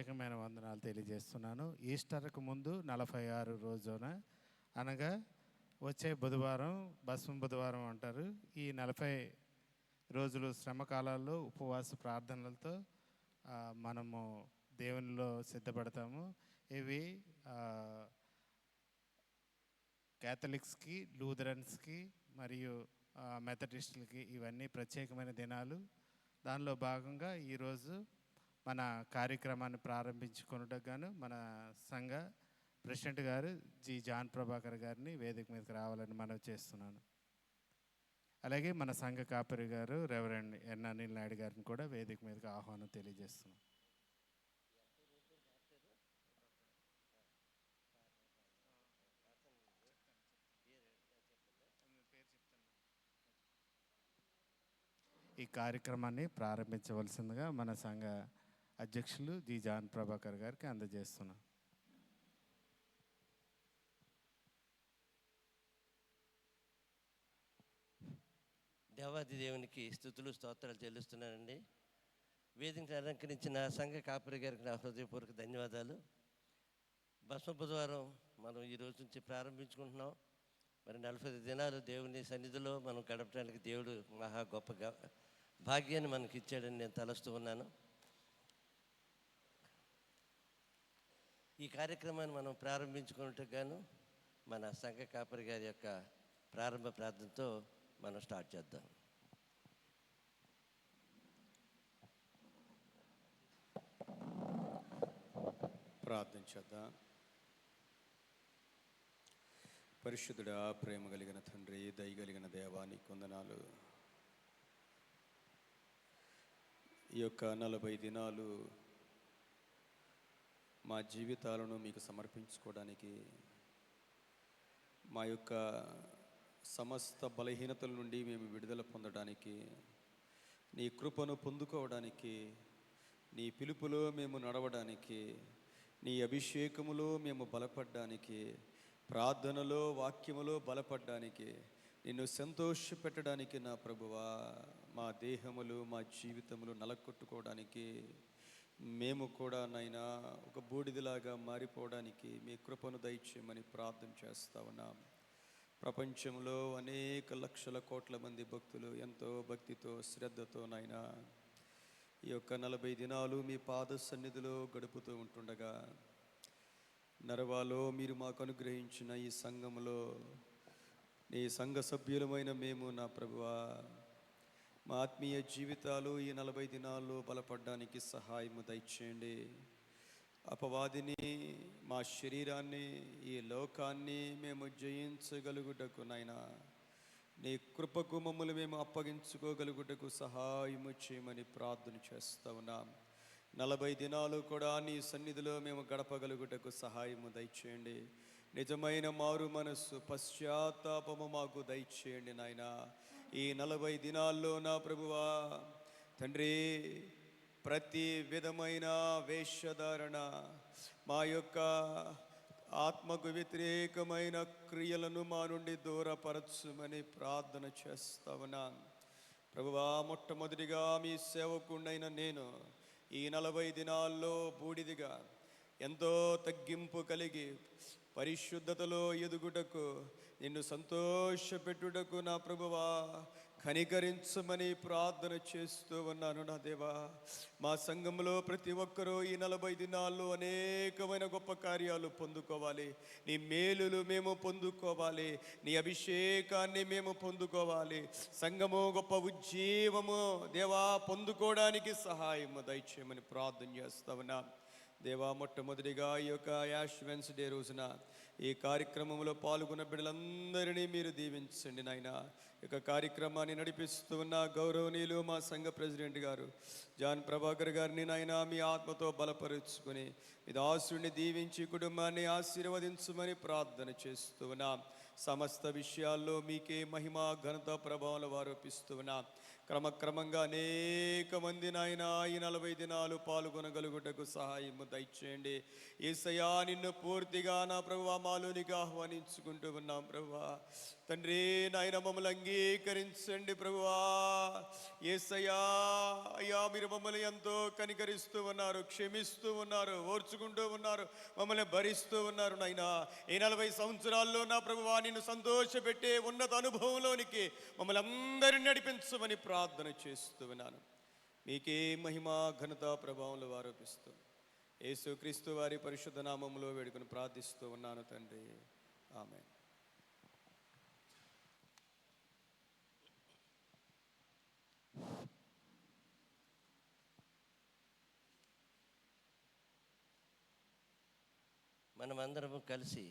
ప్రత్యేకమైన వందనాలు తెలియజేస్తున్నాను. ఈస్టర్కు ముందు 46 రోజున, అనగా వచ్చే బుధవారం భస్మ బుధవారం అంటారు. ఈ 40 రోజులు శ్రమకాలాల్లో ఉపవాస ప్రార్థనలతో మనము దేవునిలో సిద్ధపడతాము. ఇవి క్యాథలిక్స్కి, లూథరన్స్కి మరియు మెథడిస్టులకి ఇవన్నీ ప్రత్యేకమైన దినాలు. దానిలో భాగంగా ఈరోజు మన కార్యక్రమాన్ని ప్రారంభించుకున్నట్టుకు గాను మన సంఘ ప్రెసిడెంట్ గారు జి జాన్ ప్రభాకర్ గారిని వేదిక మీదకి రావాలని మనవి చేస్తున్నాను. అలాగే మన సంఘ కాపరి గారు రెవరెండ్ ఎన్ అనిల్ నాయుడు గారిని కూడా వేదిక మీదకి ఆహ్వానం తెలియజేస్తున్నాం. ఈ కార్యక్రమాన్ని ప్రారంభించవలసిందిగా మన సంఘ అధ్యక్షులు జి జాన్ ప్రభాకర్ గారికి అందజేస్తున్నాం. దేవాది దేవునికి స్తుతులు స్తోత్రాలు చెల్లిస్తున్నానండి. వేదికను అలంకరించిన సంఘ కాపరి గారికి నా హృదయపూర్వక ధన్యవాదాలు. భస్మ బుధవారం మనం ఈ రోజు నుంచి ప్రారంభించుకుంటున్నాం. మరి 40 దినాలు దేవుని సన్నిధిలో మనం గడపడానికి దేవుడు మహా గొప్ప భాగ్యాన్ని మనకి ఇచ్చాడని నేను తలస్తూ ఉన్నాను. ఈ కార్యక్రమాన్ని మనం ప్రారంభించుకున్నట్టుకు గాను మన సంఘ కాపరి గారి యొక్క ప్రారంభ ప్రార్థనతో మనం స్టార్ట్ చేద్దాం. ప్రార్థన చేద్దాం. పరిశుద్ధుడా, ప్రేమ కలిగిన తండ్రి, దయగలిగిన దేవా, నీకు వందనాలు. ఈ యొక్క 40 దినాలు మా జీవితాలను మీకు సమర్పించుకోవడానికి, మా యొక్క సమస్త బలహీనతల నుండి మేము విడుదల పొందడానికి, నీ కృపను పొందుకోవడానికి, నీ పిలుపులో మేము నడవడానికి, నీ అభిషేకములో మేము బలపడడానికి, ప్రార్థనలో వాక్యములో బలపడడానికి, నిన్ను సంతోషపెట్టడానికి నా ప్రభువా, మా దేహములు మా జీవితములు నలకొట్టుకోవడానికి, మేము కూడా నైనా ఒక బూడిదలాగా మారిపోవడానికి మీ కృపను దయచేయమని ప్రార్థన చేస్తా ఉన్నాం. ప్రపంచంలో అనేక లక్షల కోట్ల మంది భక్తులు ఎంతో భక్తితో శ్రద్ధతో నైనా ఈ యొక్క 40 దినాలు మీ పాద సన్నిధిలో గడుపుతూ ఉంటుండగా, నరవాలో మీరు మాకు అనుగ్రహించిన ఈ సంఘములో నీ సంఘ సభ్యులమైన మేము నా ప్రభువా, మా ఆత్మీయ జీవితాలు ఈ 40 దినాల్లో బలపడడానికి సహాయము దయచేయండి. అపవాదిని, మా శరీరాన్ని, ఈ లోకాన్ని మేము జయించగలుగుటకు నైనా నీ కృపకు మమ్మల్ని మేము అప్పగించుకోగలుగుటకు సహాయము చేయమని ప్రార్థన చేస్తూ ఉన్నాం. 40 దినాలు కూడా నీ సన్నిధిలో మేము గడపగలుగుటకు సహాయము దయచేయండి. నిజమైన మారు మనస్సు, పశ్చాత్తాపము మాకు దయచేయండి నాయనా. ఈ 40 దినాల్లో నా ప్రభువా తండ్రి, ప్రతి విధమైన వేషధారణ, మా యొక్క ఆత్మకు వ్యతిరేకమైన క్రియలను మా నుండి దూరపరచుమని ప్రార్థన చేస్తా ఉన్నాను. ప్రభువా, మొట్టమొదటిగా మీ సేవకుడైన నేను ఈ 40 దినాల్లో బూడిదిగా ఎంతో తగ్గింపు కలిగి పరిశుద్ధతలో ఎదుగుటకు, నిన్ను సంతోషపెట్టుటకు నా ప్రభువా కనికరించమని ప్రార్థన చేస్తూ ఉన్నాను. నా దేవా, మా సంఘంలో ప్రతి ఒక్కరూ ఈ 40 దినాల్లో అనేకమైన గొప్ప కార్యాలు పొందుకోవాలి. నీ మేలులు మేము పొందుకోవాలి, నీ అభిషేకాన్ని మేము పొందుకోవాలి. సంఘము గొప్ప ఉజ్జీవము దేవా పొందుకోవడానికి సహాయము దయచేయమని ప్రార్థన చేస్తా ఉన్నా. దేవా, మొట్టమొదటిగా ఈ యొక్క యాష్ వెన్స్డే రోజున ఈ కార్యక్రమంలో పాల్గొన్న బిడ్డలందరినీ మీరు దీవించండి నాయన. ఈ యొక్క కార్యక్రమాన్ని నడిపిస్తూ ఉన్న గౌరవనీయులు మా సంఘ ప్రెసిడెంట్ గారు జాన్ ప్రభాకర్ గారిని నాయన మీ ఆత్మతో బలపరుచుకొని మీ దాసుడిని దీవించి కుటుంబాన్ని ఆశీర్వదించమని ప్రార్థన చేస్తూ ఉన్నాం. సమస్త విషయాల్లో మీకే మహిమ ఘనత ప్రభావాలు ఆరోపిస్తూ ఉన్నాం. క్రమక్రమంగా అనేక మంది నాయన ఈ 40 దినాలు పాల్గొనగలుగుటకు సహాయము దయచేయండి. యేసయ్యా, నిన్ను పూర్తిగా నా ప్రభువా మాలోనికి ఆహ్వానించుకుంటూ ఉన్నాం ప్రభువా. తండ్రి నాయన మమ్మల్ని అంగీకరించండి ప్రభువా. యేసయ్యా, అయ్యా మీరు మమ్మల్ని ఎంతో కనికరిస్తూ ఉన్నారు, క్షమిస్తూ ఉన్నారు, ఓర్చుకుంటూ ఉన్నారు, మమ్మల్ని భరిస్తూ ఉన్నారు. నాయనా, ఈ 40 సంవత్సరాల్లో నా ప్రభువా నిన్ను సంతోషపెట్టే ఉన్నత అనుభవంలోనికి మమ్మల్ని అందరిని నడిపించమని ప్రార్థన చేస్తూ ఉన్నాను. మీకే మహిమ ఘనత ప్రభావంలో ఆరోపిస్తూ యేసుక్రీస్తు వారి పరిశుద్ధ నామములో వేడుకొని ప్రార్థిస్తూ ఉన్నాను తండ్రి. ఆమేన్. మనమందరము కలిసి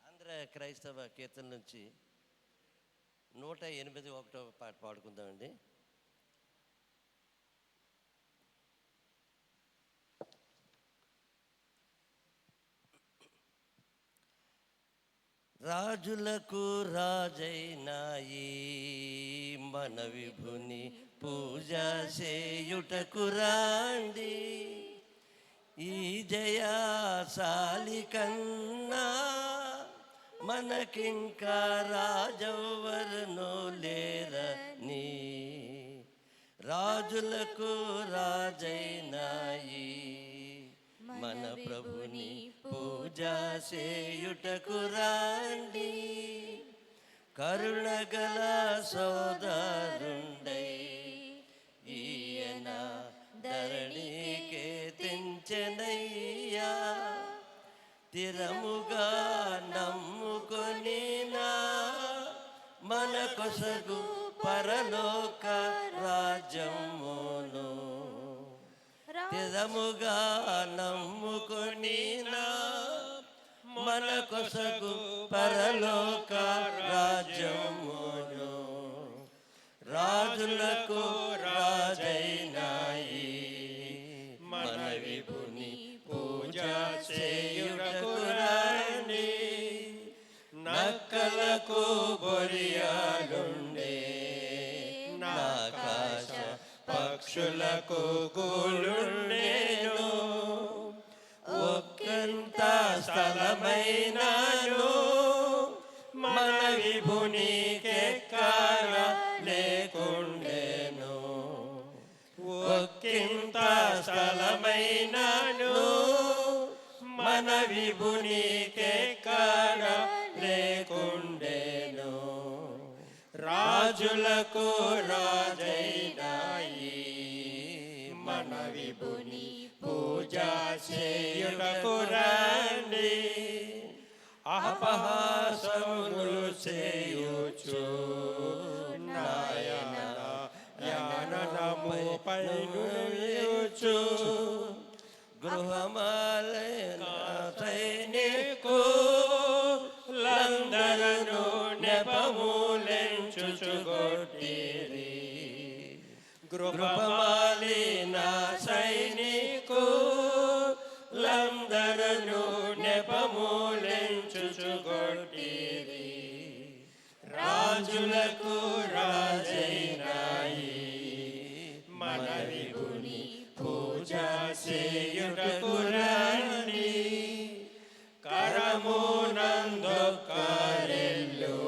ఆంధ్ర క్రైస్తవ కీర్తన నుంచి 108 ఒకటో పాట పాడుకుందామండి. రాజులకు రాజైన ఈ మన విభుని పూజ చేయుటకు రాండి. ఈ జయశాలి కన్నా మనకింకా రాజెవ్వరును లేరని. రాజులకు రాజైన ఈ మన ప్రభుని పూజ చేయుటకు రాండి. కరుణగల సోదరుండై ఈయన ధరణికే తెంచెనయ్యా. స్థిరముగా నమ్ముకొని మన కొసగు పరలోక రాజ్యమును. స్థిరముగా నమ్ముకొని మన కొసగు పరలోక రాజ్యమును. రాజులకు రాజైన ఈ మన విభుని పూజ చేయుటకు రాండి. నక్కలకు బొరియాలుండే నాకాశ పక్షులకు గూడుండేను. ఒక్కంత స్థలమైనాను మన విభునికెక్కడ లేకుండేను. ఒక్కింత స్థలమైనాను మన విభునికెక్కడ లేకుండేను. రాజులకు రాజైన ఈ మన విభుని పూజ చేయుటకు రండి. అపహాసములు చేయుచు నాయన యాననముపై నిలుచు. గృహమాలైన సైనికులందరూ నెపములెంచుచుగొట్టిరి. గృహమాలిన సైనికులందరూ నెపములెంచుచుగొట్టిరి. రాజులకు రాజైన ఈ మన విభుని పూజ చేయుటకు రండి. కరమునందొక్కరెల్లు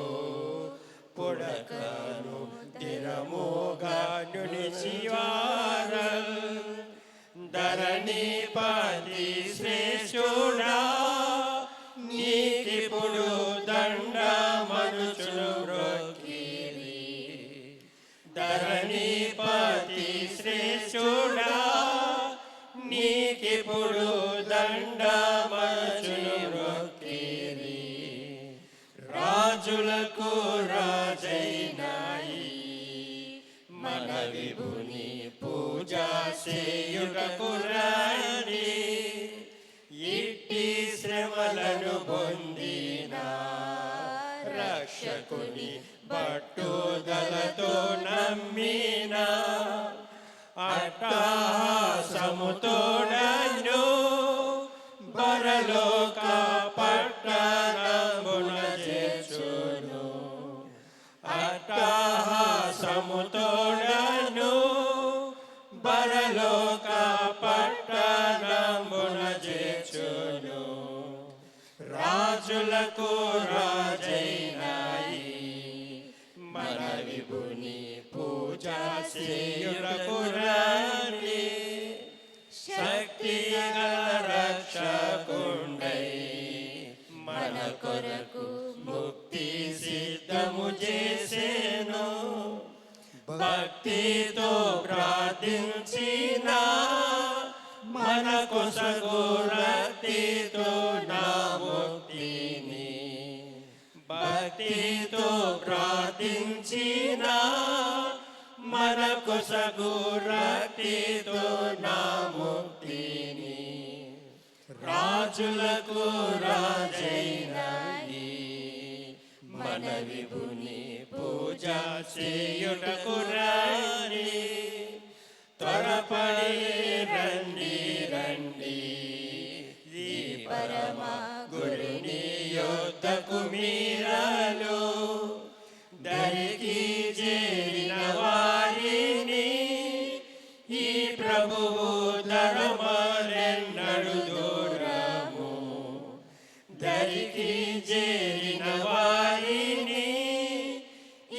పుడకను దినముగా నిలిచివారల్. ధరణిపతి శ్రేష్ఠుడా నీకిప్పుడు దండమనుచును మ్రొక్కిరి. ధరణిపతి శ్రేష్ఠుడా నీకిప్పుడు దండమనుచును మ్రొక్కిరి. రాజులకు రాజైన ఈ మన విభుని పూజ చేయుటకు రండి. ఇట్టి శ్రమలను పొందిన రక్షకుని పట్టుదలతో నమ్మిన అట్ట అట్టహాసముతోడను పరలోక పట్టణమున చేర్చును. అట్టహాసముతోడను పరలోక పట్టణమున చేర్చును. రాజులకు రాజైన మన విభుని పూజ చేయుటకు రండి. శక్తి గల రక్షకుండై మన కొరకు ముక్తి సిద్ధము చేసేను. భక్తితో ప్రార్థించిన మన కొసగు రక్తితో నా ముక్తిని. భక్తితో ప్రార్థించిన మన కొసగు రక్తితో నా ముక్తిని. రాజులకు రాజైన మన విభుని పూజ చేయుటకు రండి. త్వరపడి రండి రండి ఈ పరమ గురుని యొద్దకు మీరలు. దరికి చేరిన వారిని ఈ ప్రభువు ధర్మరెన్నడు దూరము. దరికి చేరిన వారిని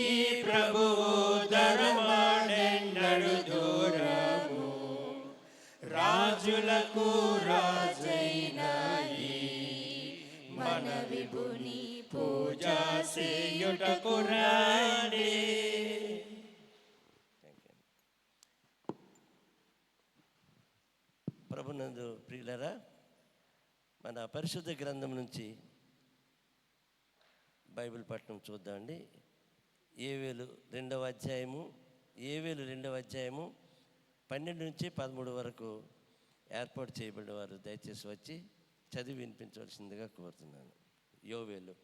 ఈ ప్రభువు ధర్మరెన్నడు దూరము. రాజులకు రాజైన మన విభుని పూజ చేయుటకు రండి. ప్రభునందు ప్రియులరా, మన పరిశుద్ధ గ్రంథం నుంచి బైబిల్ పట్టణం చూద్దామండి. ఏవేలు 2వ అధ్యాయము 12 నుంచి 13 వరకు ఏర్పాటు చేయబడిన వారు దయచేసి వచ్చి చదివి వినిపించవలసిందిగా కోరుతున్నాను. యోవేలు.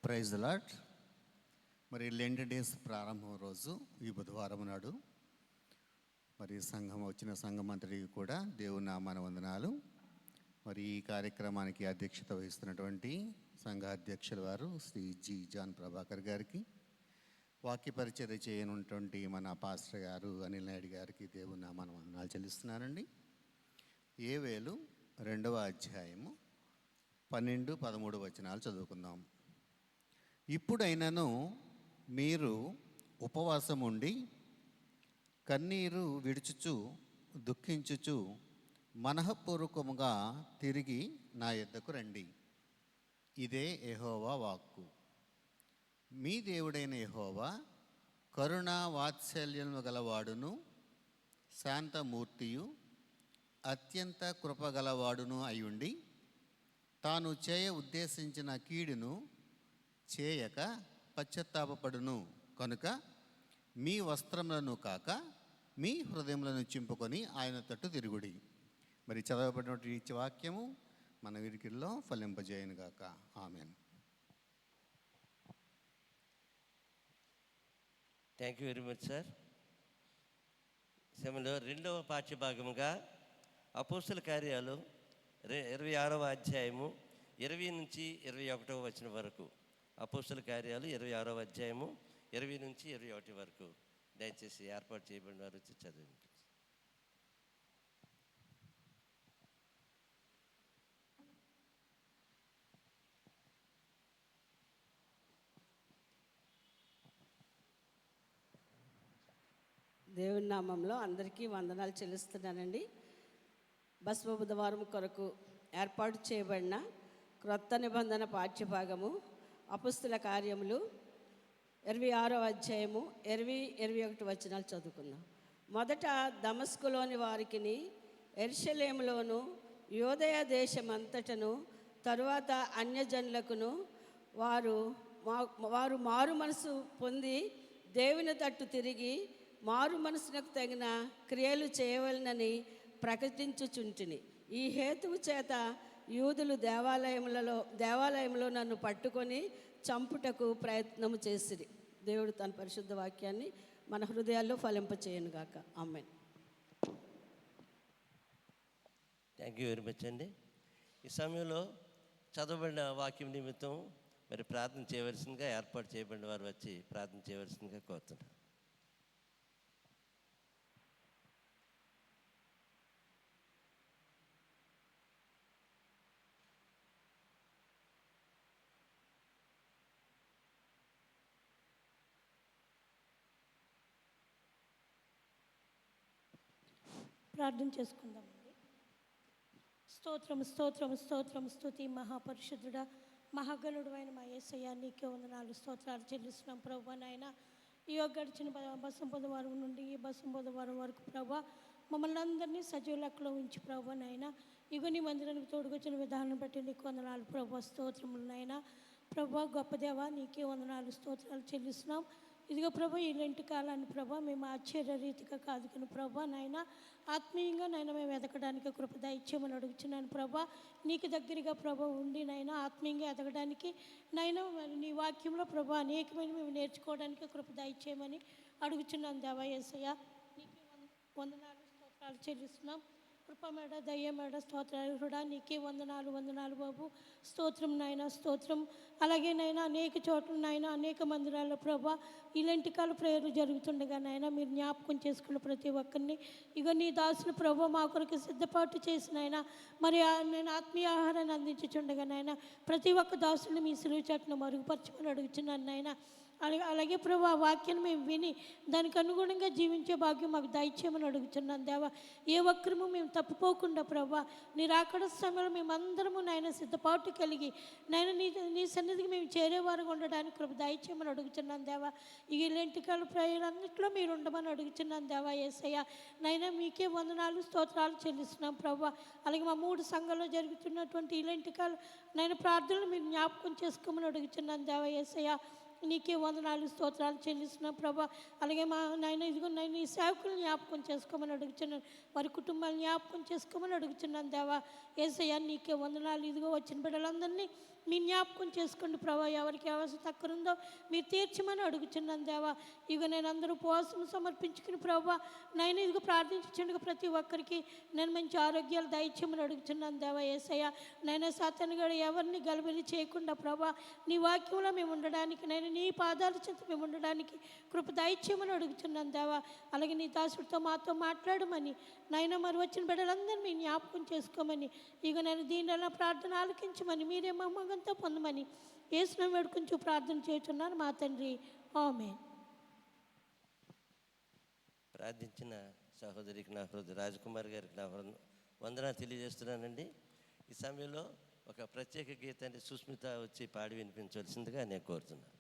Praise the lord. మరి లెంట్ డేస్ ప్రారంభం రోజు ఈ బుధవారం నాడు మరి వచ్చిన సంఘం అంతటికి కూడా దేవుని నామాన వందనాలు. మరి ఈ కార్యక్రమానికి అధ్యక్షత వహిస్తున్నటువంటి సంఘ అధ్యక్షుల వారు శ్రీ జి జాన్ ప్రభాకర్ గారికి, వాక్య పరిచర్య చేయనున్నటువంటి మన పాస్టర్ గారు అనిల్ నాయుడు గారికి దేవుని నామాన వందనాలు చెల్లిస్తున్నానండి. ఏవేలు 2వ అధ్యాయము 12-13 వచనాలు చదువుకుందాం. ఇప్పుడైనను మీరు ఉపవాసం ఉండి కన్నీరు విడుచుచు దుఃఖించుచు మనఃపూర్వకముగా తిరిగి నా యొద్దకు రండి. ఇదే యెహోవా వాక్కు. మీ దేవుడైన యెహోవా కరుణా వాత్సల్యము గలవాడును శాంతమూర్తియు అత్యంత కృపగలవాడును అయ్యుండి తాను ఉద్దేశించిన కీడును చేయక పశ్చాత్తాపపడును కనుక మీ వస్త్రములను కాక మీ హృదయములను చింపుకొని ఆయన తట్టు తిరుగుడి. మరి చదవబడినటువంటి వాక్యము మన వినికిడిలో ఫలింపజేయను గాక. ఆమేన్. Thank you very much sir. సమయంలో 2వ పాఠ్యభాగముగా అపోస్తుల కార్యాలు 26వ అధ్యాయము 20 నుంచి 21వ వచనం వరకు. అపోస్తుల కార్యాలు 26వ అధ్యాయము 20 నుంచి 21 వరకు దయచేసి ఏర్పాటు చేయబడిన వారు వచ్చి చదివి. దేవుని నామంలో అందరికీ వందనాలు చెల్లిస్తున్నానండి. బస్వ బుధవారం కొరకు ఏర్పాటు చేయబడిన క్రొత్త నిబంధన పాఠ్యభాగము అపుస్తుల కార్యములు 26వ అధ్యాయము 20-21 వచనాలు చదువుకుందాం. మొదట దమస్కులోని వారికిని యెరూషలేములోను యూదయ దేశమంతటను తరువాత అన్యజనులకును వారు మారు మనసు పొంది దేవుని తట్టు తిరిగి మారు మనసునకు తగిన క్రియలు చేయవలనని ప్రకటించుచుంటిని. ఈ హేతువు చేత యూదులు దేవాలయంలో నన్ను పట్టుకొని చంపుటకు ప్రయత్నము చేసిరి. దేవుడు తన పరిశుద్ధ వాక్యాన్ని మన హృదయాల్లో ఫలింపచేయనుగాక. ఆమేన్. థ్యాంక్ యూ వెరీ మచ్ అండి. ఈ సమయంలో చదవబడిన వాక్యం నిమిత్తం మరి ప్రార్థన చేయవలసిందిగా ఏర్పాటు చేయబడిన వారు వచ్చి ప్రార్థన చేయవలసిందిగా కోరుతున్నాను. ప్రార్థన చేసుకుందామండి. స్తోత్రం స్తోత్రం స్తోత్రం స్తుతి మహాపరిశుద్ధుడా మహాగణుడు అయిన మా యేసయ్య నీకే వందనాలు స్తోత్రాలు చెల్లిస్తున్నాం ప్రభా. నాయన ఈ గడిచిన బసం బుధవారం నుండి ఈ బసం బుధవారం వరకు ప్రభా మమ్మల్ని అందరినీ సజీవ లెక్కలో ఉంచి ప్రభా. నాయన ఇగో నీ మందిరానికి తోడుకొచ్చిన విధానం బట్టి నీకు వందనాలు ప్రభా. స్తోత్రములు నాయన ప్రభా. గొప్ప దేవా నీకే వందనాలు స్తోత్రాలు చెల్లిస్తున్నాం. ఇదిగో ప్రభా ఈ లెంటి కాలాన్ని ప్రభా మేము ఆశ్చర్యరీతిగా కాదు కానీ ప్రభా నాయన ఆత్మీయంగా నైనా మేము ఎదగడానికి కృప దయచేయమని అడుగుతున్నాను ప్రభా. నీకు దగ్గరగా ప్రభా ఉండి నైనా ఆత్మీయంగా ఎదగడానికి నైనా నీ వాక్యంలో ప్రభా అనేకమైన మేము నేర్చుకోవడానికి కృప దయచేయమని అడుగుతున్నాను దేవా యేసయ్య. నీకు వందనాలు స్తోత్రాలు చెల్లిస్తున్నాం. కృపమేడ దయ్యమేడ స్తోత్రాలు కూడా నీకే వందనాలు బాబు. స్తోత్రం నాయన స్తోత్రం. అలాగే నైనా అనేక చోట్ల నాయన అనేక మందిరాల్లో ప్రభా ఇలాంటి కాల ప్రేయర్లు జరుగుతుండగా నాయన మీరు జ్ఞాపకం చేసుకున్న ప్రతి ఒక్కరిని ఇగో నీ దాసులు ప్రభా మా కొరకు సిద్ధపాటు చేసిన ఆయన మరి నేను ఆత్మీయ ఆహారాన్ని అందించుచుండగా నాయన ప్రతి ఒక్క దాసుని మీ సిలువ చాటును మరుగుపరచమని అడుగుతున్నాను నాయన. అలాగే ప్రభు ఆ వాక్యాన్ని మేము విని దానికి అనుగుణంగా జీవించే భాగ్యం మాకు దయచేయమని అడుగుతున్నాను దేవా. ఏ ఒక్కరము మేము తప్పిపోకుండా ప్రభా నీ రాకడ సమయంలో మేమందరము నాయన సిద్ధపాటు కలిగి నాయన నీ సన్నిధికి మేము చేరేవారుగా ఉండడానికి కృప దయచేయమని అడుగుతున్నాను దేవా. ఇలాంటి కాల ప్రయాణాన్నింటిలో మీరు ఉండమని అడుగుతున్నాను దేవా యేసయ్య. నైనా మీకే వందనాలు స్తోత్రాలు చెల్లిస్తున్నాం ప్రభా. అలాగే మా 3 సంఘాల్లో జరుగుతున్నటువంటి ఇలాంటి కాల నైనా ప్రార్థనలు మీరు జ్ఞాపకం చేసుకోమని అడుగుతున్నాను దేవా యేసయ్య. నీకే వందనాలు స్తోత్రాలు చెల్లిస్తున్నాం ప్రభా. అలాగే మా నాయన ఇదిగో నేను ఈ సేవకులను జ్ఞాపకం చేసుకోమని అడుగుతున్నాను. వారి కుటుంబాలను జ్ఞాపకం చేసుకోమని అడుగుతున్నాను దేవా యేసయ్య. నీకే వందనాలు. ఇదిగో వచ్చిన బిడ్డలందరినీ మీ జ్ఞాపకం చేసుకోండి ప్రభా. ఎవరికి అవసరం తక్కువ ఉందో మీరు తీర్చమని అడుగుతున్నాను దేవా. ఇక నేను అందరూ ఉపవాసం సమర్పించుకుని ప్రభా నైనా ఇదిగో ప్రార్థించండి ప్రతి ఒక్కరికి నేను మంచి ఆరోగ్యాలు దయచేయమని అడుగుతున్నాను దేవా యేసయ్య. నైనా సాతాను గడు ఎవరిని గలిబిలి చేయకుండా ప్రభా నీ వాక్యంలో మేము ఉండడానికి నేను నీ పాదాల చెంత మేము ఉండడానికి కృప దయచేయమని అడుగుతున్నాను దేవా. అలాగే నీ దాసుడితో మాతో మాట్లాడమని నైనా మరి వచ్చిన బిడ్డలందరినీ మీ జ్ఞాపకం చేసుకోమని ఇక నేను దీనిలో ప్రార్థన ఆలకించమని మీరే మమ్మకంతో పొందమని యేసును వేడుకొంచు ప్రార్థన చేస్తున్నాను మా తండ్రి. ఆమేన్. ప్రార్థించిన సహోదరికి నా రాజకుమార్ గారికి నా వందనాలు తెలియజేస్తున్నానండి. ఈ సమయంలో ఒక ప్రత్యేక గీతాన్ని సుస్మిత వచ్చి పాడి వినిపించవలసిందిగా నేను కోరుతున్నాను.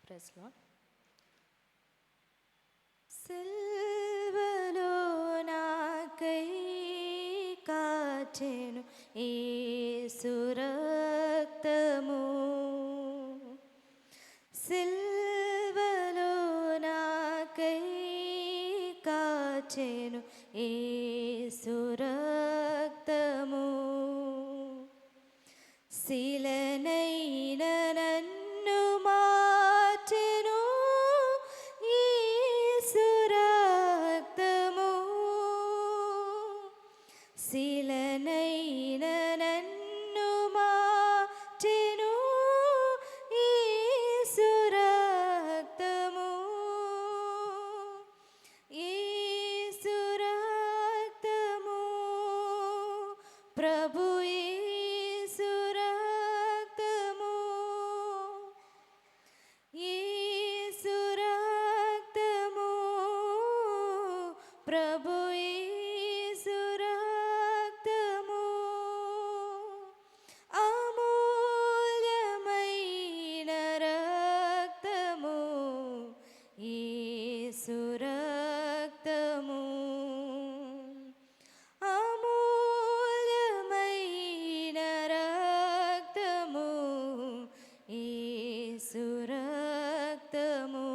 Praise Lord. సిల్వలో నాకై కాచెను యేసు రక్తము, సిల్వలో నాకై కాచెను యేసు రక్తము, శిలనైన నన్ను మార్చెను యేసు రక్తము, శిలనైన నన్ను మార్చెను యేసు రక్తము, యేసు రక్తము, ప్రభు యేసు రక్తము, యేసు రక్తము, ప్రభు యేసు రక్తము, రక్తము అమూల్యమైన రక్తము యేసు రక్తము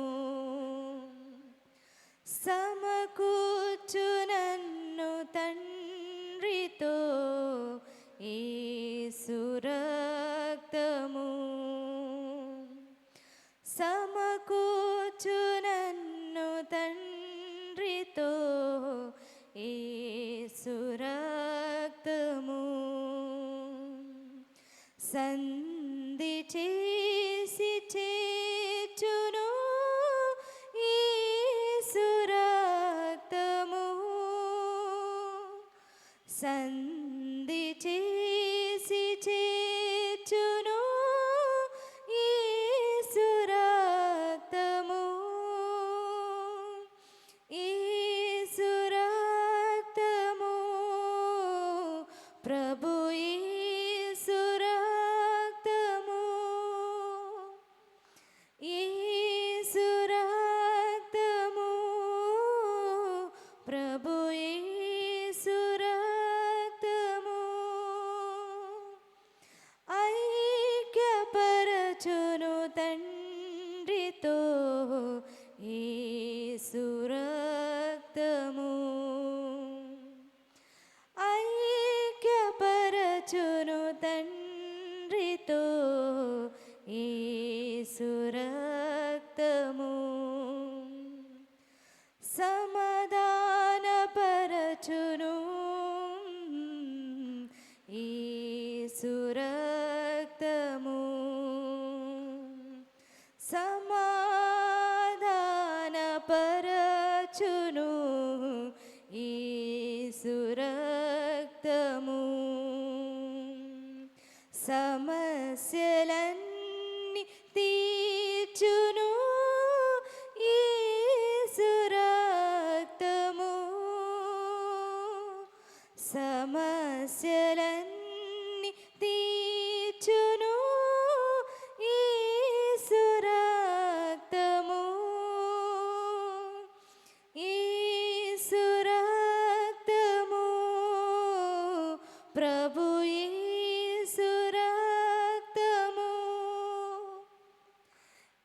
సమకూర్చు నన్ను తండ్రితో యేసు రక్తము సమకూర్చు నన్ను తండ్రితో యేసు రక్తము సంధి చేసి చేర్చును యేసు రక్తము సంధి చేసి చేర్చును యేసు రక్తము యేసు రక్తము ప్రభు యేసు రక్తము యేసు రక్తము ప్రభు యేసు రక్తము ఐక్యపరచును తండ్రితో యేసు రక్తము ఐక్యపరచును తండ్రితో యేసు రక్తము సమాధానపరచును యేసు రక్తము సమాధానపరచును యేసు రక్తము సమస్యలన్నీ తీర్చును యేసు రక్తము సమస్యలన్నీ తీర్చును యేసు రక్తము యేసు రక్తము ప్రభు యేసు రక్తము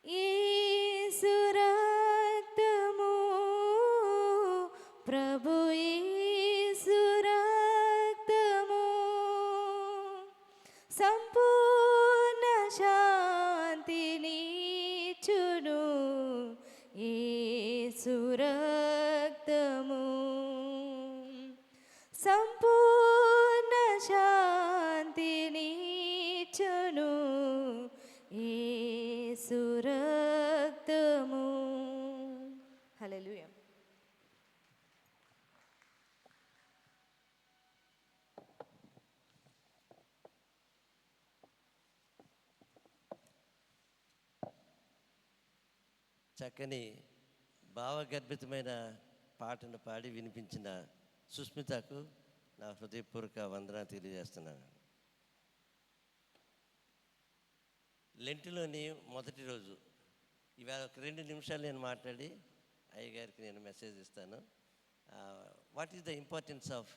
యేసు రక్తము ప్రభు యేసు రక్తము సంపూర్ణ శాంతినిచ్చును యేసు రక్తము సంపూర్ణ శాంతినిచ్చును యేసు రక్తము హల్లెలూయా. చక్కని భావగర్భితమైన పాటను పాడి వినిపించిన సుస్మితకు నా హృదయపూర్వక వందనాలు తెలియజేస్తున్నాను. లెంటులోని మొదటి రోజు ఇవాళ ఒక 2 నిమిషాలు నేను మాట్లాడి అయ్యగారికి నేను మెసేజ్ ఇస్తాను. What is the importance of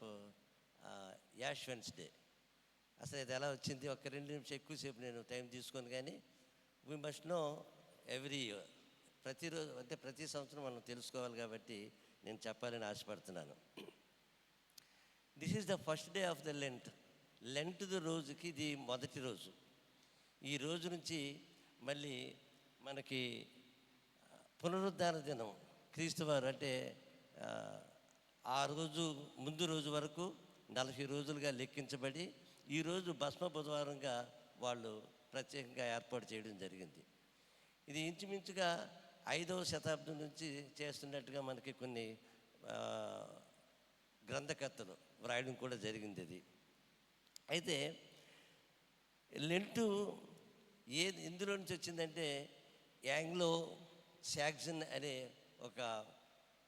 ash Wednesday, అసలు ఇది ఎలా వచ్చింది? ఒక 2 నిమిషాలు ఎక్కువసేపు నేను టైం తీసుకొని, కానీ we must know every year, ప్రతిరోజు అంటే ప్రతి సంవత్సరం మనం తెలుసుకోవాలి కాబట్టి నేను చెప్పాలని ఆశపడుతున్నాను. This is the first day of the Lent. Lent రోజుకి ఇది మొదటి రోజు. ఈ రోజు నుంచి మళ్ళీ మనకి పునరుద్ధాన దినం, క్రీస్తు వారు అంటే ఆ రోజు ముందు రోజు వరకు 40 రోజులుగా లెక్కించబడి ఈరోజు భస్మ బుధవారంగా వాళ్ళు ప్రత్యేకంగా ఏర్పాటు చేయడం జరిగింది. ఇది ఇంచుమించుగా 5వ శతాబ్దం నుంచి చేస్తున్నట్టుగా మనకి కొన్ని గ్రంథకర్తలు వ్రాయడం కూడా జరిగింది. అది అయితే లెంటు ఇందులో నుంచి వచ్చిందంటే యాంగ్లో సాక్సన్ అనే ఒక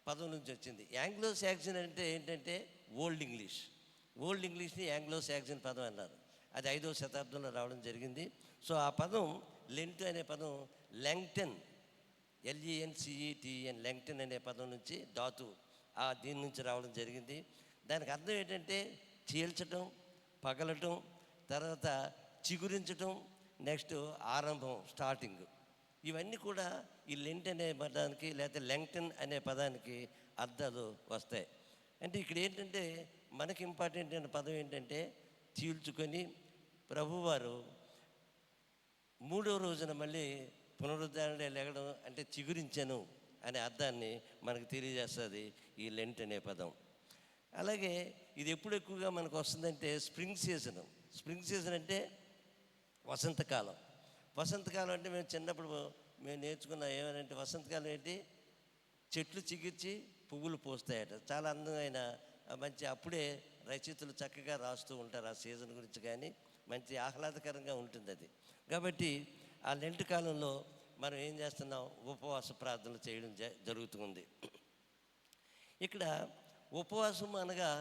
పదం నుంచి వచ్చింది. యాంగ్లో సాక్సన్ అంటే ఏంటంటే ఓల్డ్ ఇంగ్లీష్ని యాంగ్లో సాక్సన్ పదం అన్నారు. అది 5వ శతాబ్దంలో రావడం జరిగింది. సో ఆ పదం లెంట్ అనే పదం LENCETEN లెంగ్టన్ అనే పదం నుంచి ధాతు దీని నుంచి రావడం జరిగింది. దానికి అర్థం ఏంటంటే చీల్చటం, పగలటం, తర్వాత చిగురించటం, నెక్స్ట్ ఆరంభం, స్టార్టింగ్. ఇవన్నీ కూడా ఈ లెంట్ అనే పదానికి లేకపోతే లెంగ్టన్ అనే పదానికి అర్థాలు వస్తాయి. అంటే ఇక్కడ ఏంటంటే మనకి ఇంపార్టెంట్ అయిన పదం ఏంటంటే చీల్చుకొని ప్రభువారు 3వ రోజున మళ్ళీ పునరుద్ధరణ లెగడం అంటే చిగురించను అనే అర్థాన్ని మనకు తెలియజేస్తుంది ఈ లెంట్ అనే పదం. అలాగే ఇది ఎప్పుడు ఎక్కువగా మనకు వస్తుందంటే స్ప్రింగ్ సీజన్ అంటే వసంతకాలం. వసంతకాలం అంటే మేము చిన్నప్పుడు మేము నేర్చుకున్న ఏమనంటే వసంతకాలం ఏంటి, చెట్లు చిగిర్చి పువ్వులు పూస్తాయట. చాలా అందమైన మంచి అప్పుడే రచయితలు చక్కగా రాస్తూ ఉంటారు ఆ సీజన్ గురించి, కానీ మంచి ఆహ్లాదకరంగా ఉంటుంది అది. కాబట్టి ఆ లెంట్ కాలంలో మనం ఏం చేస్తున్నాం, ఉపవాస ప్రార్థనలు చేయడం జరుగుతుంది. ఇక్కడ ఉపవాసం అనగా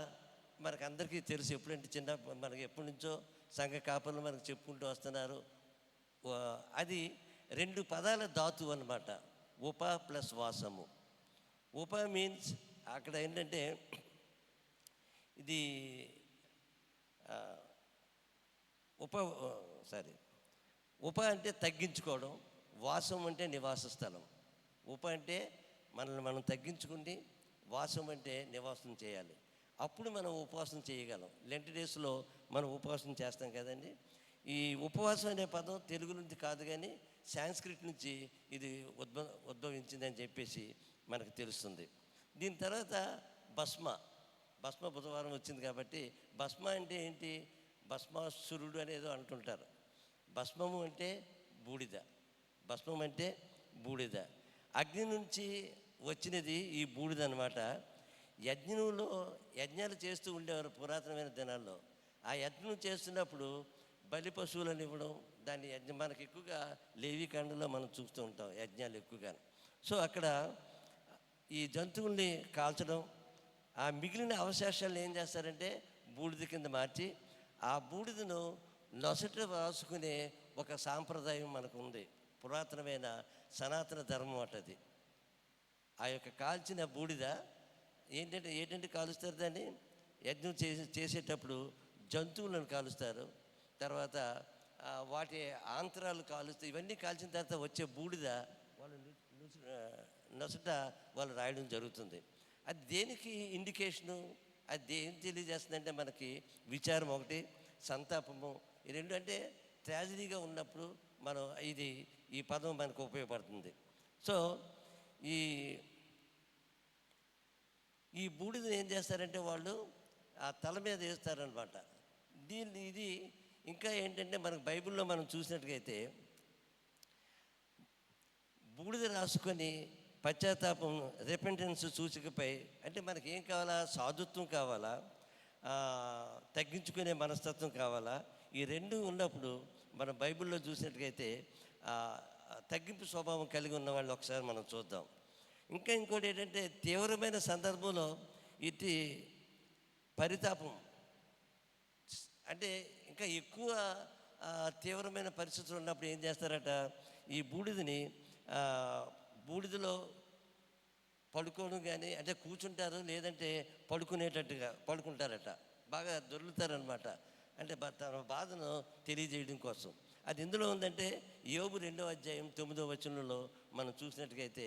మనకు అందరికీ తెలుసు, ఎప్పుడంటే మనకి ఎప్పటి నుంచో సంఘ కాపర్లు మనకు చెప్పుకుంటూ వస్తున్నారు. అది 2 పదాల ధాతు అన్నమాట, ఉప ప్లస్ వాసము. ఉప మీన్స్ అక్కడ ఏంటంటే ఇది ఉప అంటే తగ్గించుకోవడం, వాసం అంటే నివాస స్థలం. ఉప అంటే మనల్ని మనం తగ్గించుకుని, వాసం అంటే నివాసం చేయాలి. అప్పుడు మనం ఉపవాసం చేయగలం. లెంట్ డేస్లో మనం ఉపవాసం చేస్తాం కదండి. ఈ ఉపవాసం అనే పదం తెలుగు నుంచి కాదు కానీ సాంస్క్రిట్ నుంచి ఇది ఉద్భవించిందని చెప్పేసి మనకు తెలుస్తుంది. దీని తర్వాత భస్మ బుధవారం వచ్చింది కాబట్టి భస్మ అంటే ఏంటి, భస్మాసురుడు అనేదో అంటుంటారు. భస్మము అంటే బూడిద, అగ్ని నుంచి వచ్చినది ఈ బూడిద అనమాట. యజ్ఞాలు చేస్తూ ఉండేవారు పురాతనమైన దినాల్లో. ఆ యజ్ఞం చేస్తున్నప్పుడు బలి పశువులను ఇవ్వడం, దాన్ని యజ్ఞం మనకి ఎక్కువగా లేవీకాండంలో మనం చూస్తూ ఉంటాం యజ్ఞాలు ఎక్కువగా. సో అక్కడ ఈ జంతువుల్ని కాల్చడం, ఆ మిగిలిన అవశేషాలను ఏం చేస్తారంటే బూడిద కింద మార్చి ఆ బూడిదను నొసట రాసుకునే ఒక సాంప్రదాయం మనకు ఉంది. పురాతనమైన సనాతన ధర్మం అది. ఆ యొక్క కాల్చిన బూడిద ఏంటంటే కాలుస్తారు దాన్ని, యజ్ఞం చేసేటప్పుడు జంతువులను కాలుస్తారు, తర్వాత వాటి ఆంతరాలు కాలుస్తారు. ఇవన్నీ కాల్చిన తర్వాత వచ్చే బూడిద వాళ్ళు నొసట వాళ్ళు రాయడం జరుగుతుంది. అది దేనికి ఇండికేషను, అది దేని తెలియజేస్తుందంటే మనకి విచారం ఒకటి, సంతాపము, ఈ 2 అంటే ట్రాజడీగా ఉన్నప్పుడు మనం ఈ పదం మనకు ఉపయోగపడుతుంది. సో ఈ బూడిద ఏం చేస్తారంటే వాళ్ళు ఆ తల మీద వేస్తారనమాట. ఇది ఇంకా ఏంటంటే మనకు బైబిల్లో మనం చూసినట్టుగైతే బూడిద రాసుకొని పశ్చాత్తాపం, రిపెంటెన్స్ సూచికపై అంటే మనకి ఏం కావాలా, సాధుత్వం కావాలా, తగ్గించుకునే మనస్తత్వం కావాలా. ఈ 2 ఉన్నప్పుడు మనం బైబిల్లో చూసినట్టుగైతే తగ్గింపు స్వభావం కలిగి ఉన్న వాళ్ళు ఒకసారి మనం చూద్దాం. ఇంకోటి ఏంటంటే తీవ్రమైన సందర్భంలో ఇది పరితాపం అంటే ఇంకా ఎక్కువ తీవ్రమైన పరిస్థితులు ఉన్నప్పుడు ఏం చేస్తారట, ఈ బూడిదలో పడుకోవడం కానీ అంటే కూర్చుంటారు, లేదంటే పడుకుంటారట, బాగా దొర్లుతారనమాట. అంటే తన బాధను తెలియజేయడం కోసం. అది ఎందులో ఉందంటే యోబు 2వ అధ్యాయం 9వ వచనంలో మనం చూసినట్టుగైతే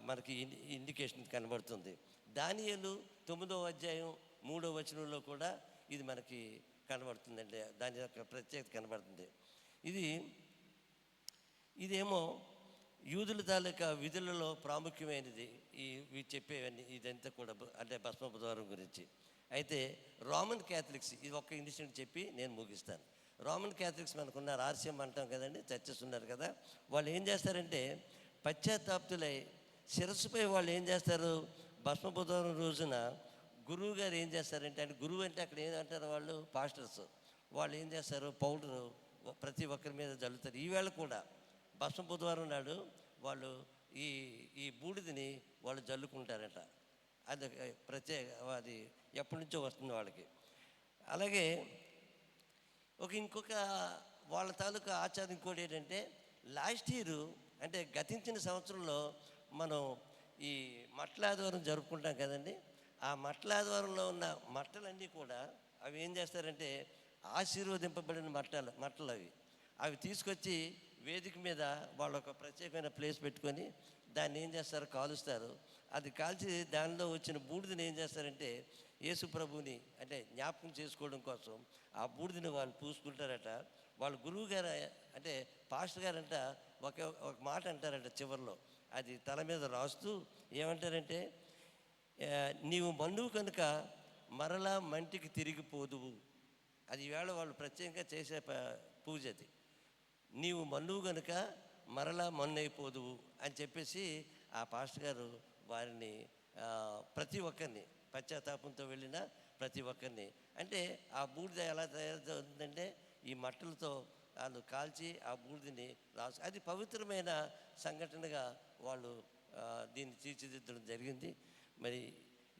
మనకి ఇండికేషన్ కనబడుతుంది. దానియేలు 9వ అధ్యాయం 3వ వచనంలో కూడా ఇది మనకి కనబడుతుందండి, దాని యొక్క ప్రత్యేకత కనబడుతుంది. ఇదేమో యూదుల తాలూకా విధులలో ప్రాముఖ్యమైనది చెప్పేవన్నీ. ఇదంతా కూడా అంటే భస్మ బుధవారం గురించి. అయితే రోమన్ క్యాథలిక్స్, ఇది ఒక్క ఇన్సిడెంట్ చెప్పి నేను ముగిస్తాను. రోమన్ క్యాథలిక్స్ మనకున్నారు, RCM అంటాం కదండి, చర్చెస్ ఉన్నారు కదా. వాళ్ళు ఏం చేస్తారంటే పశ్చాత్తాప్తులై శిరస్సుపై వాళ్ళు ఏం చేస్తారు, భస్మ బుధవారం రోజున గురువు గారు ఏం చేస్తారంటే, అంటే గురువు అంటే అక్కడ ఏమంటారు వాళ్ళు, పాస్టర్స్, వాళ్ళు ఏం చేస్తారు, పౌడరు ప్రతి ఒక్కరి మీద జల్లుతారు. ఈవేళ కూడా భస్మ బుధవారం నాడు వాళ్ళు ఈ బూడిదని వాళ్ళు జల్లుకుంటారట. అది అది ఎప్పటి నుంచో వస్తుంది వాళ్ళకి. అలాగే ఇంకొక వాళ్ళ తాలూకా ఆచారం ఇంకోటి ఏంటంటే, లాస్ట్ ఇయర్ అంటే గతించిన సంవత్సరంలో మనం ఈ మట్టల ఆదివారం జరుపుకుంటాం కదండి. ఆ మట్టల ఆదివారంలో ఉన్న మట్టలన్నీ కూడా అవి ఏం చేస్తారంటే ఆశీర్వదింపబడిన మట్టలు అవి తీసుకొచ్చి వేదిక మీద వాళ్ళు ఒక ప్రత్యేకమైన ప్లేస్ పెట్టుకొని దాన్ని ఏం చేస్తారు, కాలుస్తారు. అది కాల్చి దానిలో వచ్చిన బూడిదని ఏం చేస్తారంటే యేసు ప్రభువుని అంటే జ్ఞాపకం చేసుకోవడం కోసం ఆ బూడిదని వాళ్ళు పూసుకుంటారట. వాళ్ళ గురువు గారు అంటే పాస్టర్ గారంట ఒక మాట అంటారంట చివరిలో, అది తల మీద రాస్తూ ఏమంటారంటే, నీవు మన్నువు కనుక మరలా మంటికి తిరిగిపోదువు. అది ఈవేళ వాళ్ళు ప్రత్యేకంగా చేసే పూజ అది. నీవు మన్నువు కనుక మరలా మన్నైపోదువు అని చెప్పేసి ఆ పాస్టర్ గారు వారిని ప్రతి ఒక్కరిని పశ్చాత్తాపంతో వెళ్ళిన ప్రతి ఒక్కరిని, అంటే ఆ బూడిద ఎలా తయారవుతుందంటే ఈ మట్టలతో వాళ్ళు కాల్చి ఆ బూడిదని రాసు, అది పవిత్రమైన సంఘటనగా వాళ్ళు దీన్ని తీర్చిదిద్దడం జరిగింది. మరి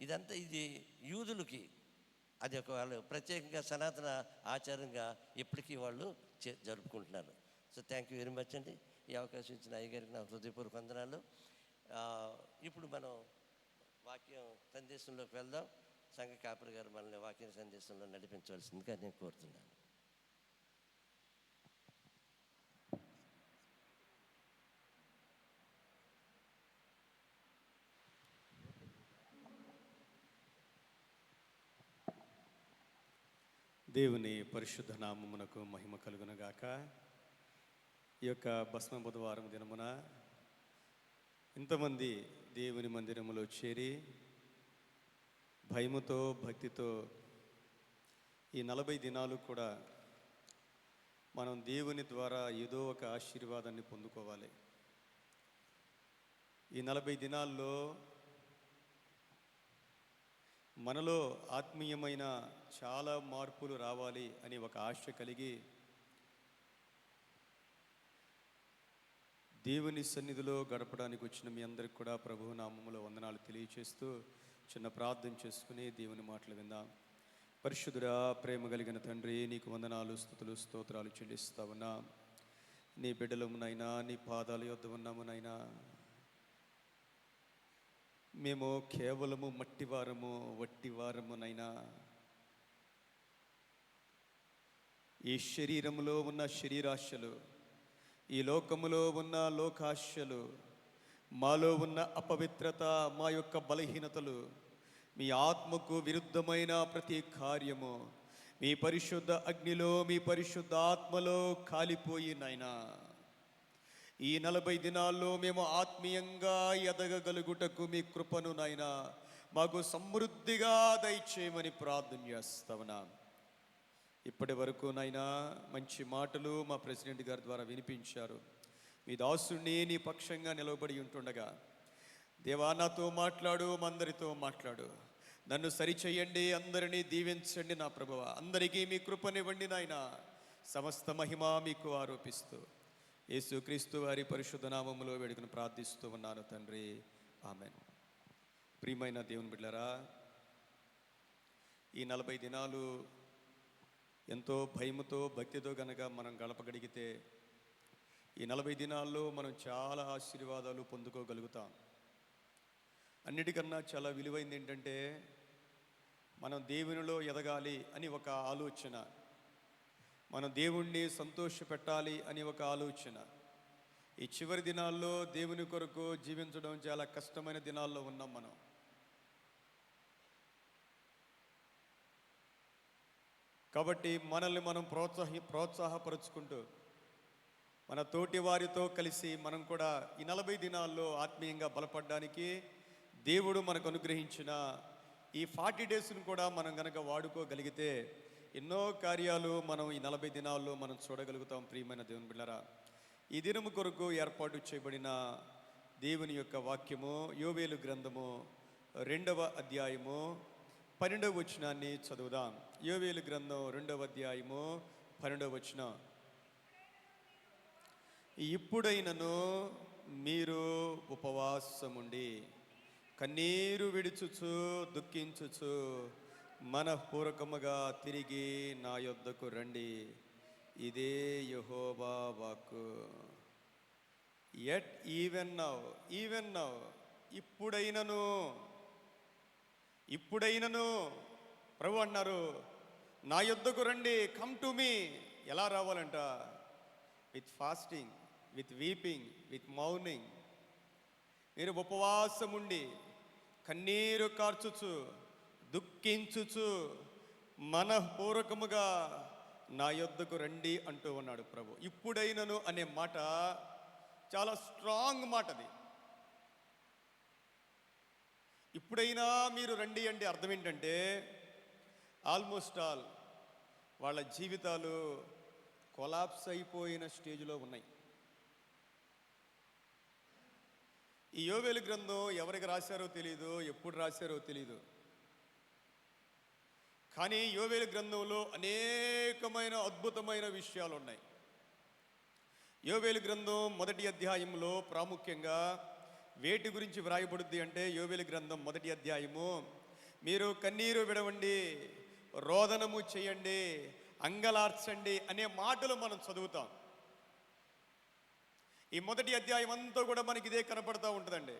ఇదంతా ఇది యూదులకి అది ఒక వాళ్ళు ప్రత్యేకంగా సనాతన ఆచారంగా ఇప్పటికీ వాళ్ళు జరుపుకుంటున్నారు. So thank you very much అండి. ఈ అవకాశం ఇచ్చిన అయ్యగారికి నా హృదయపూర్వక వందనాలు. ఇప్పుడు మనం వాక్యం సందేశంలోకి వెళ్దాం. సంఘ కాపరి గారు మనల్ని వాక్య సందేశంలో నడిపించవలసిందిగా నేను కోరుతున్నాను. దేవుని పరిశుద్ధ నామమునకు మహిమ కలుగునగాక. ఈ యొక్క భస్మ బుధవారం దినమున ఇంతమంది దేవుని మందిరములో చేరి భయముతో భక్తితో ఈ 40 దినాలు కూడా మనం దేవుని ద్వారా ఏదో ఒక ఆశీర్వాదాన్ని పొందుకోవాలి. ఈ 40 దినాల్లో మనలో ఆత్మీయమైన చాలా మార్పులు రావాలి అని ఒక ఆశ కలిగి దేవుని సన్నిధిలో గడపడానికి వచ్చిన మీ అందరికి కూడా ప్రభువు నామములో వందనాలు తెలియచేస్తూ చిన్న ప్రార్థన చేసుకుని దేవుని మాటలు విందాం. పరిశుద్ధుడా, ప్రేమ కలిగిన తండ్రి, నీకు వందనాలు, స్తుతులు, స్తోత్రాలు చెల్లిస్తా ఉన్నా. నీ బిడ్డలమునైనా నీ పాదాల యొద్ద ఉన్నామునైనా. మేము కేవలము మట్టివారము వట్టివారమునైనా. ఈ శరీరములో ఉన్న శరీరాశలు, ఈ లోకములో ఉన్న లోకాశలు, మాలో ఉన్న అపవిత్రత, మా యొక్క బలహీనతలు, మీ ఆత్మకు విరుద్ధమైన ప్రతి కార్యము మీ పరిశుద్ధ అగ్నిలో, మీ పరిశుద్ధ ఆత్మలో కాలిపోయి నాయనా, ఈ 40 దినాల్లో మేము ఆత్మీయంగా ఎదగగలుగుటకు మీ కృపను నాయనా మాకు సమృద్ధిగా దయచేయమని ప్రార్థన చేస్తావునా. ఇప్పటి వరకు నాయనా మంచి మాటలు మా ప్రెసిడెంట్ గారి ద్వారా వినిపించారు. మీ దాసుని నీ పక్షంగా నిలవబడి ఉంటుండగా, దేవా నాతో మాట్లాడు, మా అందరితో మాట్లాడు, నన్ను సరిచేయండి, అందరినీ దీవించండి నా ప్రభువా. అందరికీ మీ కృపనివ్వండి నాయనా. సమస్త మహిమ మీకు ఆరోపిస్తూ యేసుక్రీస్తు వారి పరిశుద్ధ నామములో వేడుకను ప్రార్థిస్తూ ఉన్నాను తండ్రి, ఆమేన్. ప్రియమైన దేవుని బిడ్డలారా, ఈ 40 దినాలు ఎంతో భయముతో భక్తితో గనక మనం గడపగలిగితే ఈ 40 దినాల్లో మనం చాలా ఆశీర్వాదాలు పొందుకోగలుగుతాం. అన్నిటికన్నా చాలా విలువైంది ఏంటంటే మనం దేవునిలో ఎదగాలి అని ఒక ఆలోచన, మనం దేవుణ్ణి సంతోషపెట్టాలి అని ఒక ఆలోచన. ఈ చివరి దినాల్లో దేవుని కొరకు జీవించడం చాలా కష్టమైన దినాల్లో ఉన్నాం మనం. కాబట్టి మనల్ని మనం ప్రోత్సాహపరుచుకుంటూ మన తోటి వారితో కలిసి మనం కూడా ఈ 40 దినాల్లో ఆత్మీయంగా బలపడడానికి దేవుడు మనకు అనుగ్రహించిన ఈ 40 డేస్ను కూడా మనం కనుక వాడుకోగలిగితే ఎన్నో కార్యాలు మనం ఈ 40 దినాల్లో మనం చూడగలుగుతాం. ప్రియమైన దేవుని బిడ్డలారా, ఈ దినము కొరకు ఏర్పాటు చేయబడిన దేవుని యొక్క వాక్యము యోవేలు గ్రంథము 2వ అధ్యాయము 12వ వచనాన్ని చదువుదాం. యోవేలు గ్రంథం 2వ అధ్యాయము 12వ వచనం. ఇప్పుడైనను మీరు ఉపవాసముండి కన్నీరు విడుచుచు దుఃఖించుచు మనఃపూర్వకముగా తిరిగి నా యొద్దకు రండి. ఇదే యెహోవా వాక్కు. ఎట్ ఈవెన్ నౌ ఇప్పుడైనను ప్రభు అన్నారు, నా యొద్దకు రండి, కమ్ టు మీ. ఎలా రావాలంట? With fasting, with weeping, with mourning. మీరు ఉపవాసం ఉండి కన్నీరు కార్చుచు దుఃఖించుచు మనఃపూర్వకముగా నా యొద్దకు రండి అంటూ ఉన్నాడు ప్రభు. ఇప్పుడైనను అనే మాట చాలా స్ట్రాంగ్ మాట. అది ఇప్పుడైనా మీరు రండి అంటే అర్థం ఏంటంటే, ఆల్మోస్ట్ ఆల్ వాళ్ళ జీవితాలు కొలాప్స్ అయిపోయిన స్టేజ్లో ఉన్నాయి. ఈ యోవేలు గ్రంథం ఎవరికి రాశారో తెలీదు, ఎప్పుడు రాశారో తెలీదు. కానీ యోవేలు గ్రంథంలో అనేకమైన అద్భుతమైన విషయాలు ఉన్నాయి. యోవేలు గ్రంథం 1వ అధ్యాయంలో ప్రాముఖ్యంగా వేటి గురించి వ్రాయబడుద్ది అంటే, యోవేలు గ్రంథం 1వ అధ్యాయము, మీరు కన్నీరు విడవండి, రోదనము చేయండి, అంగలార్చండి అనే మాటలు మనం చదువుతాం. ఈ 1వ అధ్యాయం అంతా కూడా మనకి ఇదే కనపడతా ఉంటుందండి.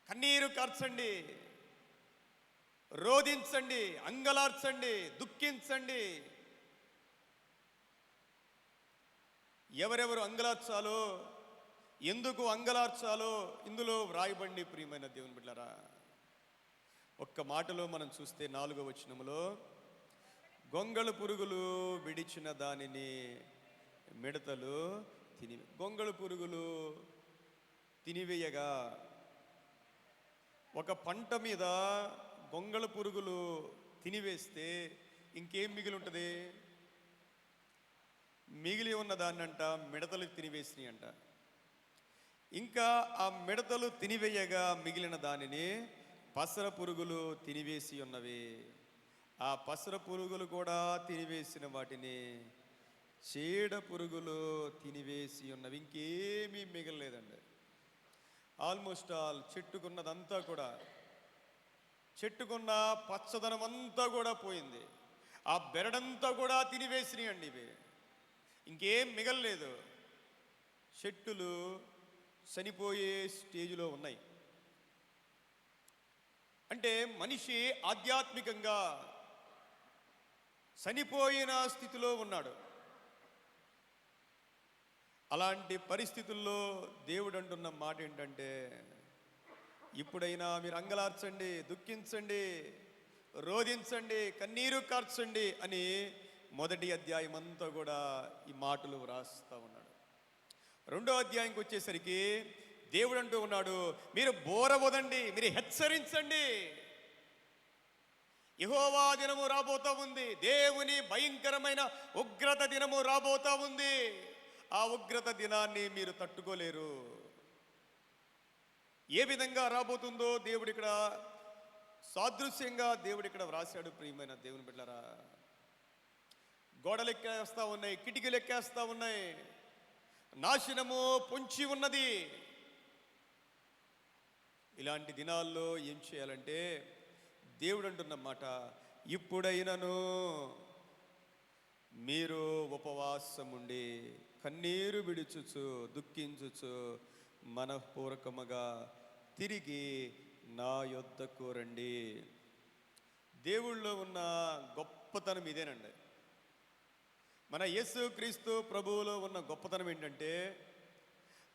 కన్నీరు కార్చండి, రోధించండి, అంగలార్చండి, దుఃఖించండి. ఎవరెవరు అంగలార్చాలో, ఎందుకు అంగలార్చాలో ఇందులో వ్రాయబండి. ప్రియమైన దేవుని బిడ్డలారా, ఒక్క మాటలో మనం చూస్తే 4వ వచనములో, గొంగళి పురుగులు విడిచిన దానిని మిడతలు గొంగళి పురుగులు తినివేయగా, ఒక పంట మీద గొంగళి పురుగులు తినివేస్తే ఇంకేం మిగిలి ఉంటుంది? మిగిలి ఉన్న దాన్నంట మిడతలు తినివేసినాయి అంట. ఇంకా ఆ మిడతలు తినివేయగా మిగిలిన దానిని పసర పురుగులు తినివేసి ఉన్నవి. ఆ పసర పురుగులు కూడా తినివేసిన వాటిని చీడ పురుగులు తినివేసి ఉన్నవి. ఇంకేమీ మిగలలేదండి. ఆల్మోస్ట్ ఆల్ చెట్టుకున్నదంతా కూడా, చెట్టుకున్న పచ్చదనం అంతా కూడా పోయింది. ఆ బెరడంతా కూడా తినివేసినాయండి ఇవి. ఇంకేం మిగలలేదు. చెట్టులు చనిపోయే స్టేజ్లో ఉన్నాయి. అంటే మనిషి ఆధ్యాత్మికంగా చనిపోయిన స్థితిలో ఉన్నాడు. అలాంటి పరిస్థితుల్లో దేవుడు అంటున్న మాట ఏంటంటే, ఇప్పుడైనా మీరు అంగలార్చండి, దుఃఖించండి, రోధించండి, కన్నీరు కార్చండి అని 1వ అధ్యాయం అంతా కూడా ఈ మాటలు వ్రాస్తూ ఉన్నాడు. 2వ అధ్యాయంకి వచ్చేసరికి దేవుడు అంటూ ఉన్నాడు, మీరు బోరవదండి, మీరు హెచ్చరించండి. యెహోవా దినము రాబోతా ఉంది. దేవుని భయంకరమైన ఉగ్రత దినము రాబోతా ఉంది. ఆ ఉగ్రత దినాన్ని మీరు తట్టుకోలేరు. ఏ విధంగా రాబోతుందో దేవుడు ఇక్కడ సాదృశ్యంగా దేవుడు ఇక్కడ వ్రాశాడు. ప్రియమైన దేవుని బిడ్డలారా, గోడలు ఎక్కేస్తా ఉన్నాయి, కిటికీలు ఎక్కేస్తా ఉన్నాయి, నాశనము పొంచి ఉన్నది. ఇలాంటి దినాల్లో ఏం చేయాలంటే, దేవుడు అంటున్న మాట, ఇప్పుడైనను మీరు ఉపవాసం ఉండి కన్నీరు విడుచుచు దుఃఖించుచు మనఃపూర్వకముగా తిరిగి నా యొద్దకు రండి. దేవుళ్ళో ఉన్న గొప్పతనం ఇదేనండి. మన యేసుక్రీస్తు ప్రభువులో ఉన్న గొప్పతనం ఏంటంటే,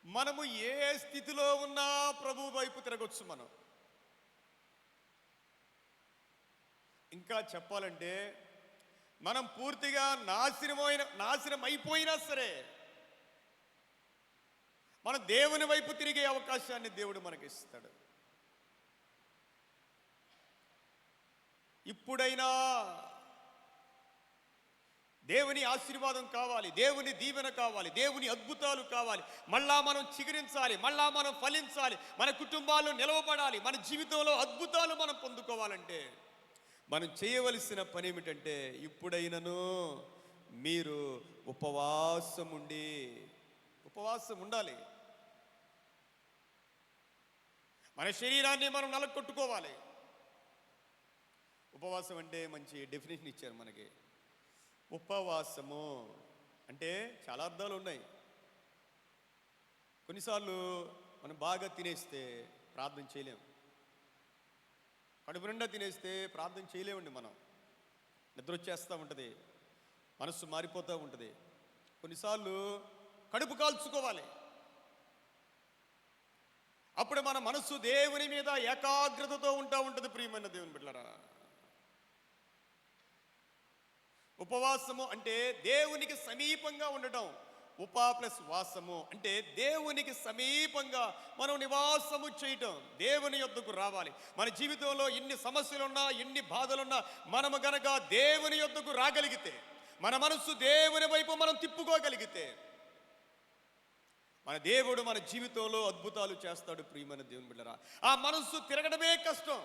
మనము ఏ స్థితిలో ఉన్నా ప్రభు వైపు తిరగొచ్చు. మనం ఇంకా చెప్పాలంటే, మనం పూర్తిగా నాశనం అయిపోయినా సరే మన దేవుని వైపు తిరిగే అవకాశాన్ని దేవుడు మనకి ఇస్తాడు. ఇప్పుడైనా దేవుని ఆశీర్వాదం కావాలి, దేవుని దీవెన కావాలి, దేవుని అద్భుతాలు కావాలి. మళ్ళా మనం చిగురించాలి, మళ్ళా మనం ఫలించాలి, మన కుటుంబాలు నిలవబడాలి, మన జీవితంలో అద్భుతాలు మనం పొందుకోవాలంటే మనం చేయవలసిన పని ఏమిటంటే, ఇప్పుడైనను మీరు ఉపవాసం ఉండాలి. మన శరీరాన్ని మనం నలగొట్టుకోవాలి. ఉపవాసం అంటే మంచి డెఫినేషన్ ఇచ్చారు మనకి. ఉపవాసము అంటే చాలా అర్థాలు ఉన్నాయి. కొన్నిసార్లు మనం బాగా తినేస్తే ప్రార్థన చేయలేం. కడుపు నిండా తినేస్తే ప్రార్థన చేయలేమండి. మనం నిద్ర వచ్చేస్తూ ఉంటుంది, మనస్సు మారిపోతూ ఉంటుంది. కొన్నిసార్లు కడుపు కాల్చుకోవాలి. అప్పుడు మన మనస్సు దేవుని మీద ఏకాగ్రతతో ఉంటుంది. ప్రియమైన దేవుని బిడ్డలారా, ఉపవాసము అంటే దేవునికి సమీపంగా ఉండటం. ఉప ప్లస్ వాసము అంటే దేవునికి సమీపంగా మనం నివాసము చేయటం, దేవుని యొద్దకు రావాలి. మన జీవితంలో ఎన్ని సమస్యలున్నా, ఎన్ని బాధలున్నా మనము గనక దేవుని యొద్దకు రాగలిగితే, మన మనస్సు దేవుని వైపు మనం తిప్పుకోగలిగితే, మన దేవుడు మన జీవితంలో అద్భుతాలు చేస్తాడు. ప్రియమైన దేవుని బిడ్డలారా, ఆ మనస్సు తిరగడమే కష్టం.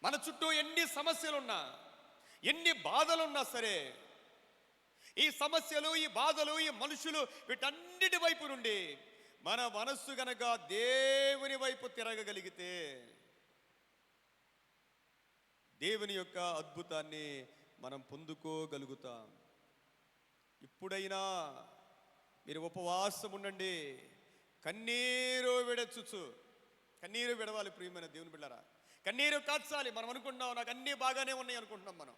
మన చుట్టూ ఎన్ని సమస్యలున్నా, ఎన్ని బాధలున్నా సరే, ఈ సమస్యలు, ఈ బాధలు, ఈ మనుషులు, వీటన్నిటి వైపు నుండి మన మనస్సు గనక దేవుని వైపు తిరగగలిగితే దేవుని యొక్క అద్భుతాన్ని మనం పొందుకోగలుగుతాం. ఇప్పుడైనా మీరు ఉపవాసం ఉండండి, కన్నీరు విడచుచు. కన్నీరు విడవాలి ప్రియమైన దేవుని బిడ్డలారా, కన్నీరు కాచాలి. మనం అనుకుంటున్నాం నాకు అన్నీ బాగానే ఉన్నాయి అనుకుంటున్నాం.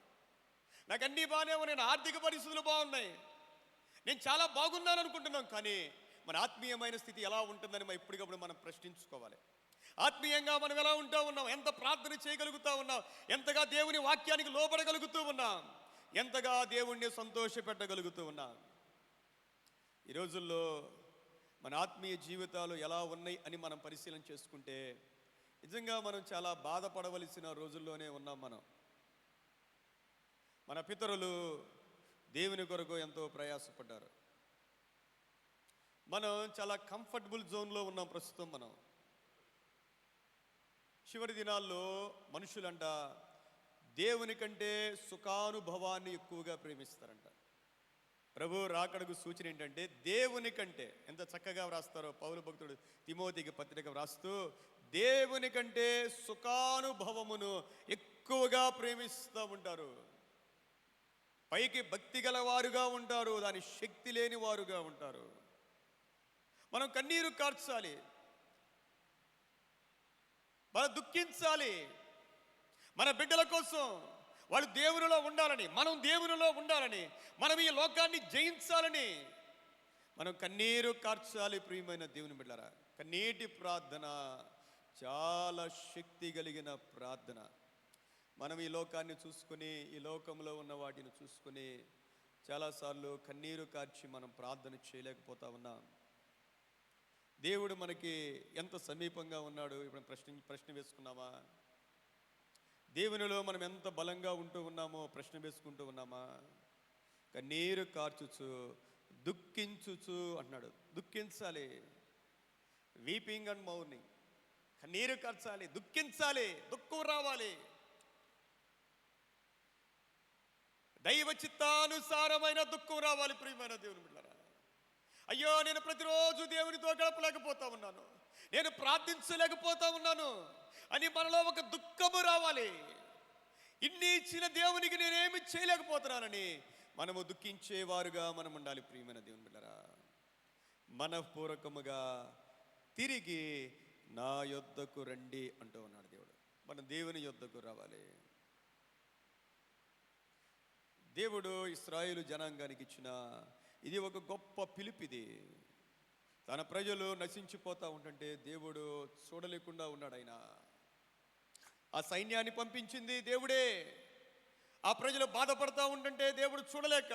నాకు అన్నీ బాగానే ఉన్నాయి, నా ఆర్థిక పరిస్థితులు బాగున్నాయి, నేను చాలా బాగున్నాను అనుకుంటున్నాం. కానీ మన ఆత్మీయమైన స్థితి ఎలా ఉంటుందని మనం ఎప్పటికప్పుడు మనం ప్రశ్నించుకోవాలి. ఆత్మీయంగా మనం ఎలా ఉంటా ఉన్నాం, ఎంత ప్రార్థన చేయగలుగుతా ఉన్నాం, ఎంతగా దేవుని వాక్యానికి లోబడగలుగుతూ ఉన్నాం, ఎంతగా దేవుణ్ణి సంతోషపెట్టగలుగుతూ ఉన్నాం. ఈ రోజుల్లో మన ఆత్మీయ జీవితాలు ఎలా ఉన్నాయి అని మనం పరిశీలన చేసుకుంటే నిజంగా మనం చాలా బాధపడవలసిన రోజుల్లోనే ఉన్నాం. మన పితరులు దేవుని కొరకు ఎంతో ప్రయాసపడ్డారు. మనం చాలా కంఫర్టబుల్ జోన్లో ఉన్నాం ప్రస్తుతం. మనం చివరి దినాల్లో మనుషులంట దేవుని కంటే సుఖానుభవాన్ని ఎక్కువగా ప్రేమిస్తారంట. ప్రభు రాకడకు సూచన ఏంటంటే దేవుని కంటే, ఎంత చక్కగా వ్రాస్తారో పౌలు భక్తుడు తిమోతికి పత్రిక వ్రాస్తూ, దేవుని కంటే సుఖానుభవమును ఎక్కువగా ప్రేమిస్తూ ఉంటారు. పైకి భక్తి గల వారుగా ఉంటారు, దాని శక్తి లేని వారుగా ఉంటారు. మనం కన్నీరు కార్చాలి, మనం దుఃఖించాలి. మన బిడ్డల కోసం వాళ్ళు దేవునిలో ఉండాలని, మనం దేవునిలో ఉండాలని, మనం ఈ లోకాన్ని జయించాలని మనం కన్నీరు కార్చాలి. ప్రియమైన దేవుని బిడ్డలారా, కన్నీటి ప్రార్థన చాలా శక్తి కలిగిన ప్రార్థన. మనం ఈ లోకాన్ని చూసుకుని, ఈ లోకంలో ఉన్న వాటిని చూసుకుని చాలాసార్లు కన్నీరు కార్చి మనం ప్రార్థన చేయలేకపోతా ఉన్నాం. దేవుడు మనకి ఎంత సమీపంగా ఉన్నాడు ఇప్పుడు ప్రశ్న వేసుకున్నామా? దేవునిలో మనం ఎంత బలంగా ఉంటూ ఉన్నామో ప్రశ్న వేసుకుంటూ ఉన్నామా? కన్నీరు కార్చుచు దుఃఖించుచు అంటున్నాడు. దుఃఖించాలి, వీపింగ్ అండ్ మౌర్నింగ్. కన్నీరు కార్చాలి, దుఃఖించాలి, దుఃఖం రావాలి. దైవ చిత్తానుసారమైన దుఃఖం రావాలి. ప్రియమైన దేవుని బిడ్డలారా, అయ్యో నేను ప్రతిరోజు దేవునితో గడపలేకపోతా ఉన్నాను, నేను ప్రార్థించలేకపోతా ఉన్నాను అని మనలో ఒక దుఃఖము రావాలి. ఇన్ని ఇచ్చిన దేవునికి నేనేమి చేయలేకపోతున్నానని మనము దుఃఖించేవారుగా మనం ఉండాలి. ప్రియమైన దేవుని బిడ్డలారా, మనఃపూర్వకముగా తిరిగి నా యొద్దకు రండి అంటూ ఉన్నాడు దేవుడు. మనం దేవుని యొద్దకు రావాలి. దేవుడు ఇశ్రాయేలు జనాంగానికి ఇచ్చిన ఇది ఒక గొప్ప పిలుపిది. తన ప్రజలు నశించిపోతూ ఉంటుంటే దేవుడు చూడలేకుండా ఉన్నాడు. ఆయన ఆ సైన్యాన్ని పంపించింది దేవుడే. ఆ ప్రజలు బాధపడతా ఉంటుంటే దేవుడు చూడలేక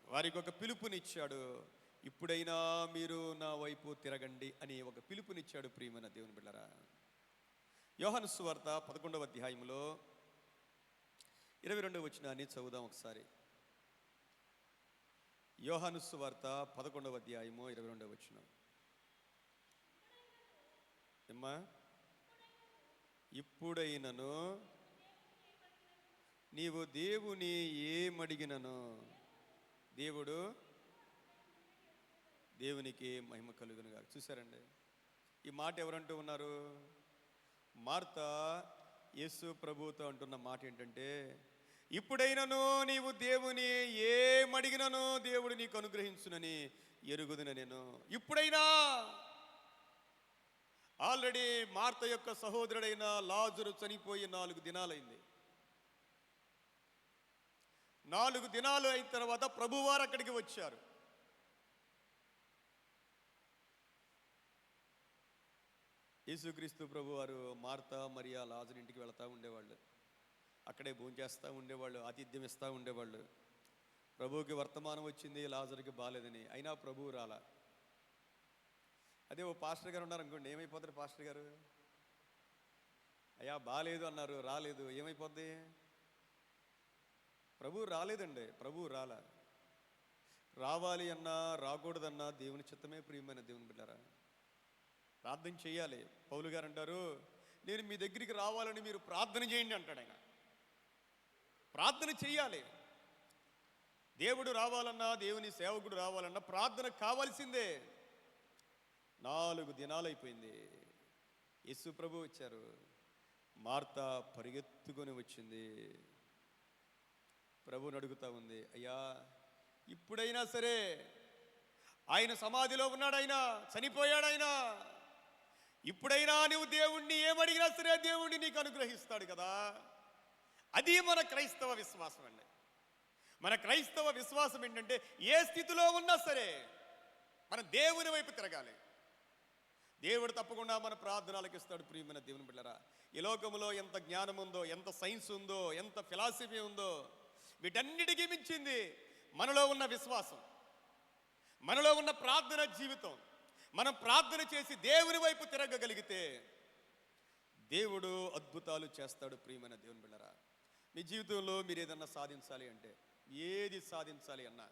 వారికి ఒక పిలుపునిచ్చాడు. ఇప్పుడైనా మీరు నా వైపు తిరగండి అని ఒక పిలుపునిచ్చాడు. ప్రియమైన దేవుని బిడ్డలారా, యోహాను సువార్త 11వ అధ్యాయంలో 22వ వచనాన్ని చదువుదాం ఒకసారి. యోహాను సువార్త 11వ అధ్యాయము 22వ వచనం. ఏమ్మా? ఇప్పుడైనను నీవు దేవుని ఏమడిగినను దేవునికి మహిమ కలుగునుగా. చూసారండి, ఈ మాట ఎవరంటూ ఉన్నారు? మార్త యేసు ప్రభువుతో అంటున్న మాట ఏంటంటే, ఇప్పుడైనను నీవు దేవుని ఏమడిగినను దేవుడు నీకు అనుగ్రహించునని ఎరుగుదున నేను. ఇప్పుడైనా ఆల్రెడీ మార్త యొక్క సహోదరుడైన లాజరు చనిపోయి 4 దినాలైంది. 4 దినాలు అయిన తర్వాత ప్రభువారు అక్కడికి వచ్చారు. యేసుక్రీస్తు ప్రభువారు మార్త మరియా లాజరు ఇంటికి వెళతా ఉండేవాళ్ళు. అక్కడే భోంచేస్తూ ఉండేవాళ్ళు, ఆతిథ్యం ఇస్తూ ఉండేవాళ్ళు. ప్రభువుకి వర్తమానం వచ్చింది లాజరుకి బాలేదని, అయినా ప్రభువు రాలా. అదే ఓ పాస్టర్ గారు ఉన్నారు అనుకోండి, ఏమైపోతారు పాస్టర్ గారు? అయ్యా బాలేదు అన్నారు, రాలేదు, ఏమైపోద్ది? ప్రభువు రాలేదండి, ప్రభువు రాలా. రావాలి అన్నా రాకూడదన్నా దేవుని చిత్తమే. ప్రియమైన దేవుని బిడ్డారా, ప్రార్థన చేయాలి. పౌలు గారు అంటారు, నేను మీ దగ్గరికి రావాలని మీరు ప్రార్థన చేయండి అంటాడు ఆయన. ప్రార్థన చెయ్యాలి. దేవుడు రావాలన్నా, దేవుని సేవకుడు రావాలన్నా ప్రార్థన కావాల్సిందే. 4 దినాలు అయిపోయింది. యేసు ప్రభు వచ్చారు. మార్త పరిగెత్తుకొని వచ్చింది. ప్రభుని అడుగుతా ఉంది, అయ్యా ఇప్పుడైనా సరే, ఆయన సమాధిలో ఉన్నాడు, ఆయన చనిపోయాడు, ఆయన ఇప్పుడైనా నువ్వు దేవుణ్ణి ఏమడిగినా సరే దేవుణ్ణి నీకు అనుగ్రహిస్తాడు కదా. అది మన క్రైస్తవ విశ్వాసం అండి. మన క్రైస్తవ విశ్వాసం ఏంటంటే ఏ స్థితిలో ఉన్నా సరే మన దేవుని వైపు తిరగాలి. దేవుడు తప్పకుండా మన ప్రార్థనలకు ఇస్తాడు. ప్రియమైన దేవుని బిడ్డలారా, ఈ లోకంలో ఎంత జ్ఞానం ఉందో, ఎంత సైన్స్ ఉందో, ఎంత ఫిలాసఫీ ఉందో, వీటన్నిటికీ మించింది మనలో ఉన్న విశ్వాసం, మనలో ఉన్న ప్రార్థన జీవితం. మనం ప్రార్థన చేసి దేవుని వైపు తిరగగలిగితే దేవుడు అద్భుతాలు చేస్తాడు. ప్రియమైన దేవుని బిడ్డలారా, మీ జీవితంలో మీరు ఏదన్నా సాధించాలి అంటే, ఏది సాధించాలి అన్నా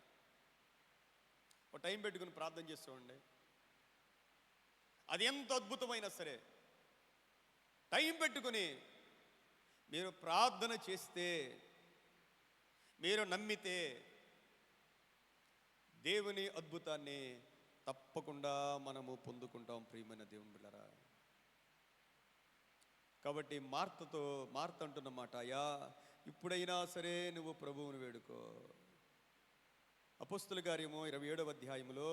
ఒక టైం పెట్టుకుని ప్రార్థన చేస్తూ అది ఎంత అద్భుతమైనా సరే టైం పెట్టుకుని మీరు ప్రార్థన చేస్తే, మీరు నమ్మితే దేవుని అద్భుతాన్ని తప్పకుండా మనము పొందుకుంటాం. ప్రియమైన దేవుని బిడ్డలారా, కాబట్టి మార్త అంటున్న మాట, అయ్యా ఇప్పుడైనా సరే నువ్వు ప్రభువుని వేడుకో. అపోస్తుల కార్యము 27వ అధ్యాయములో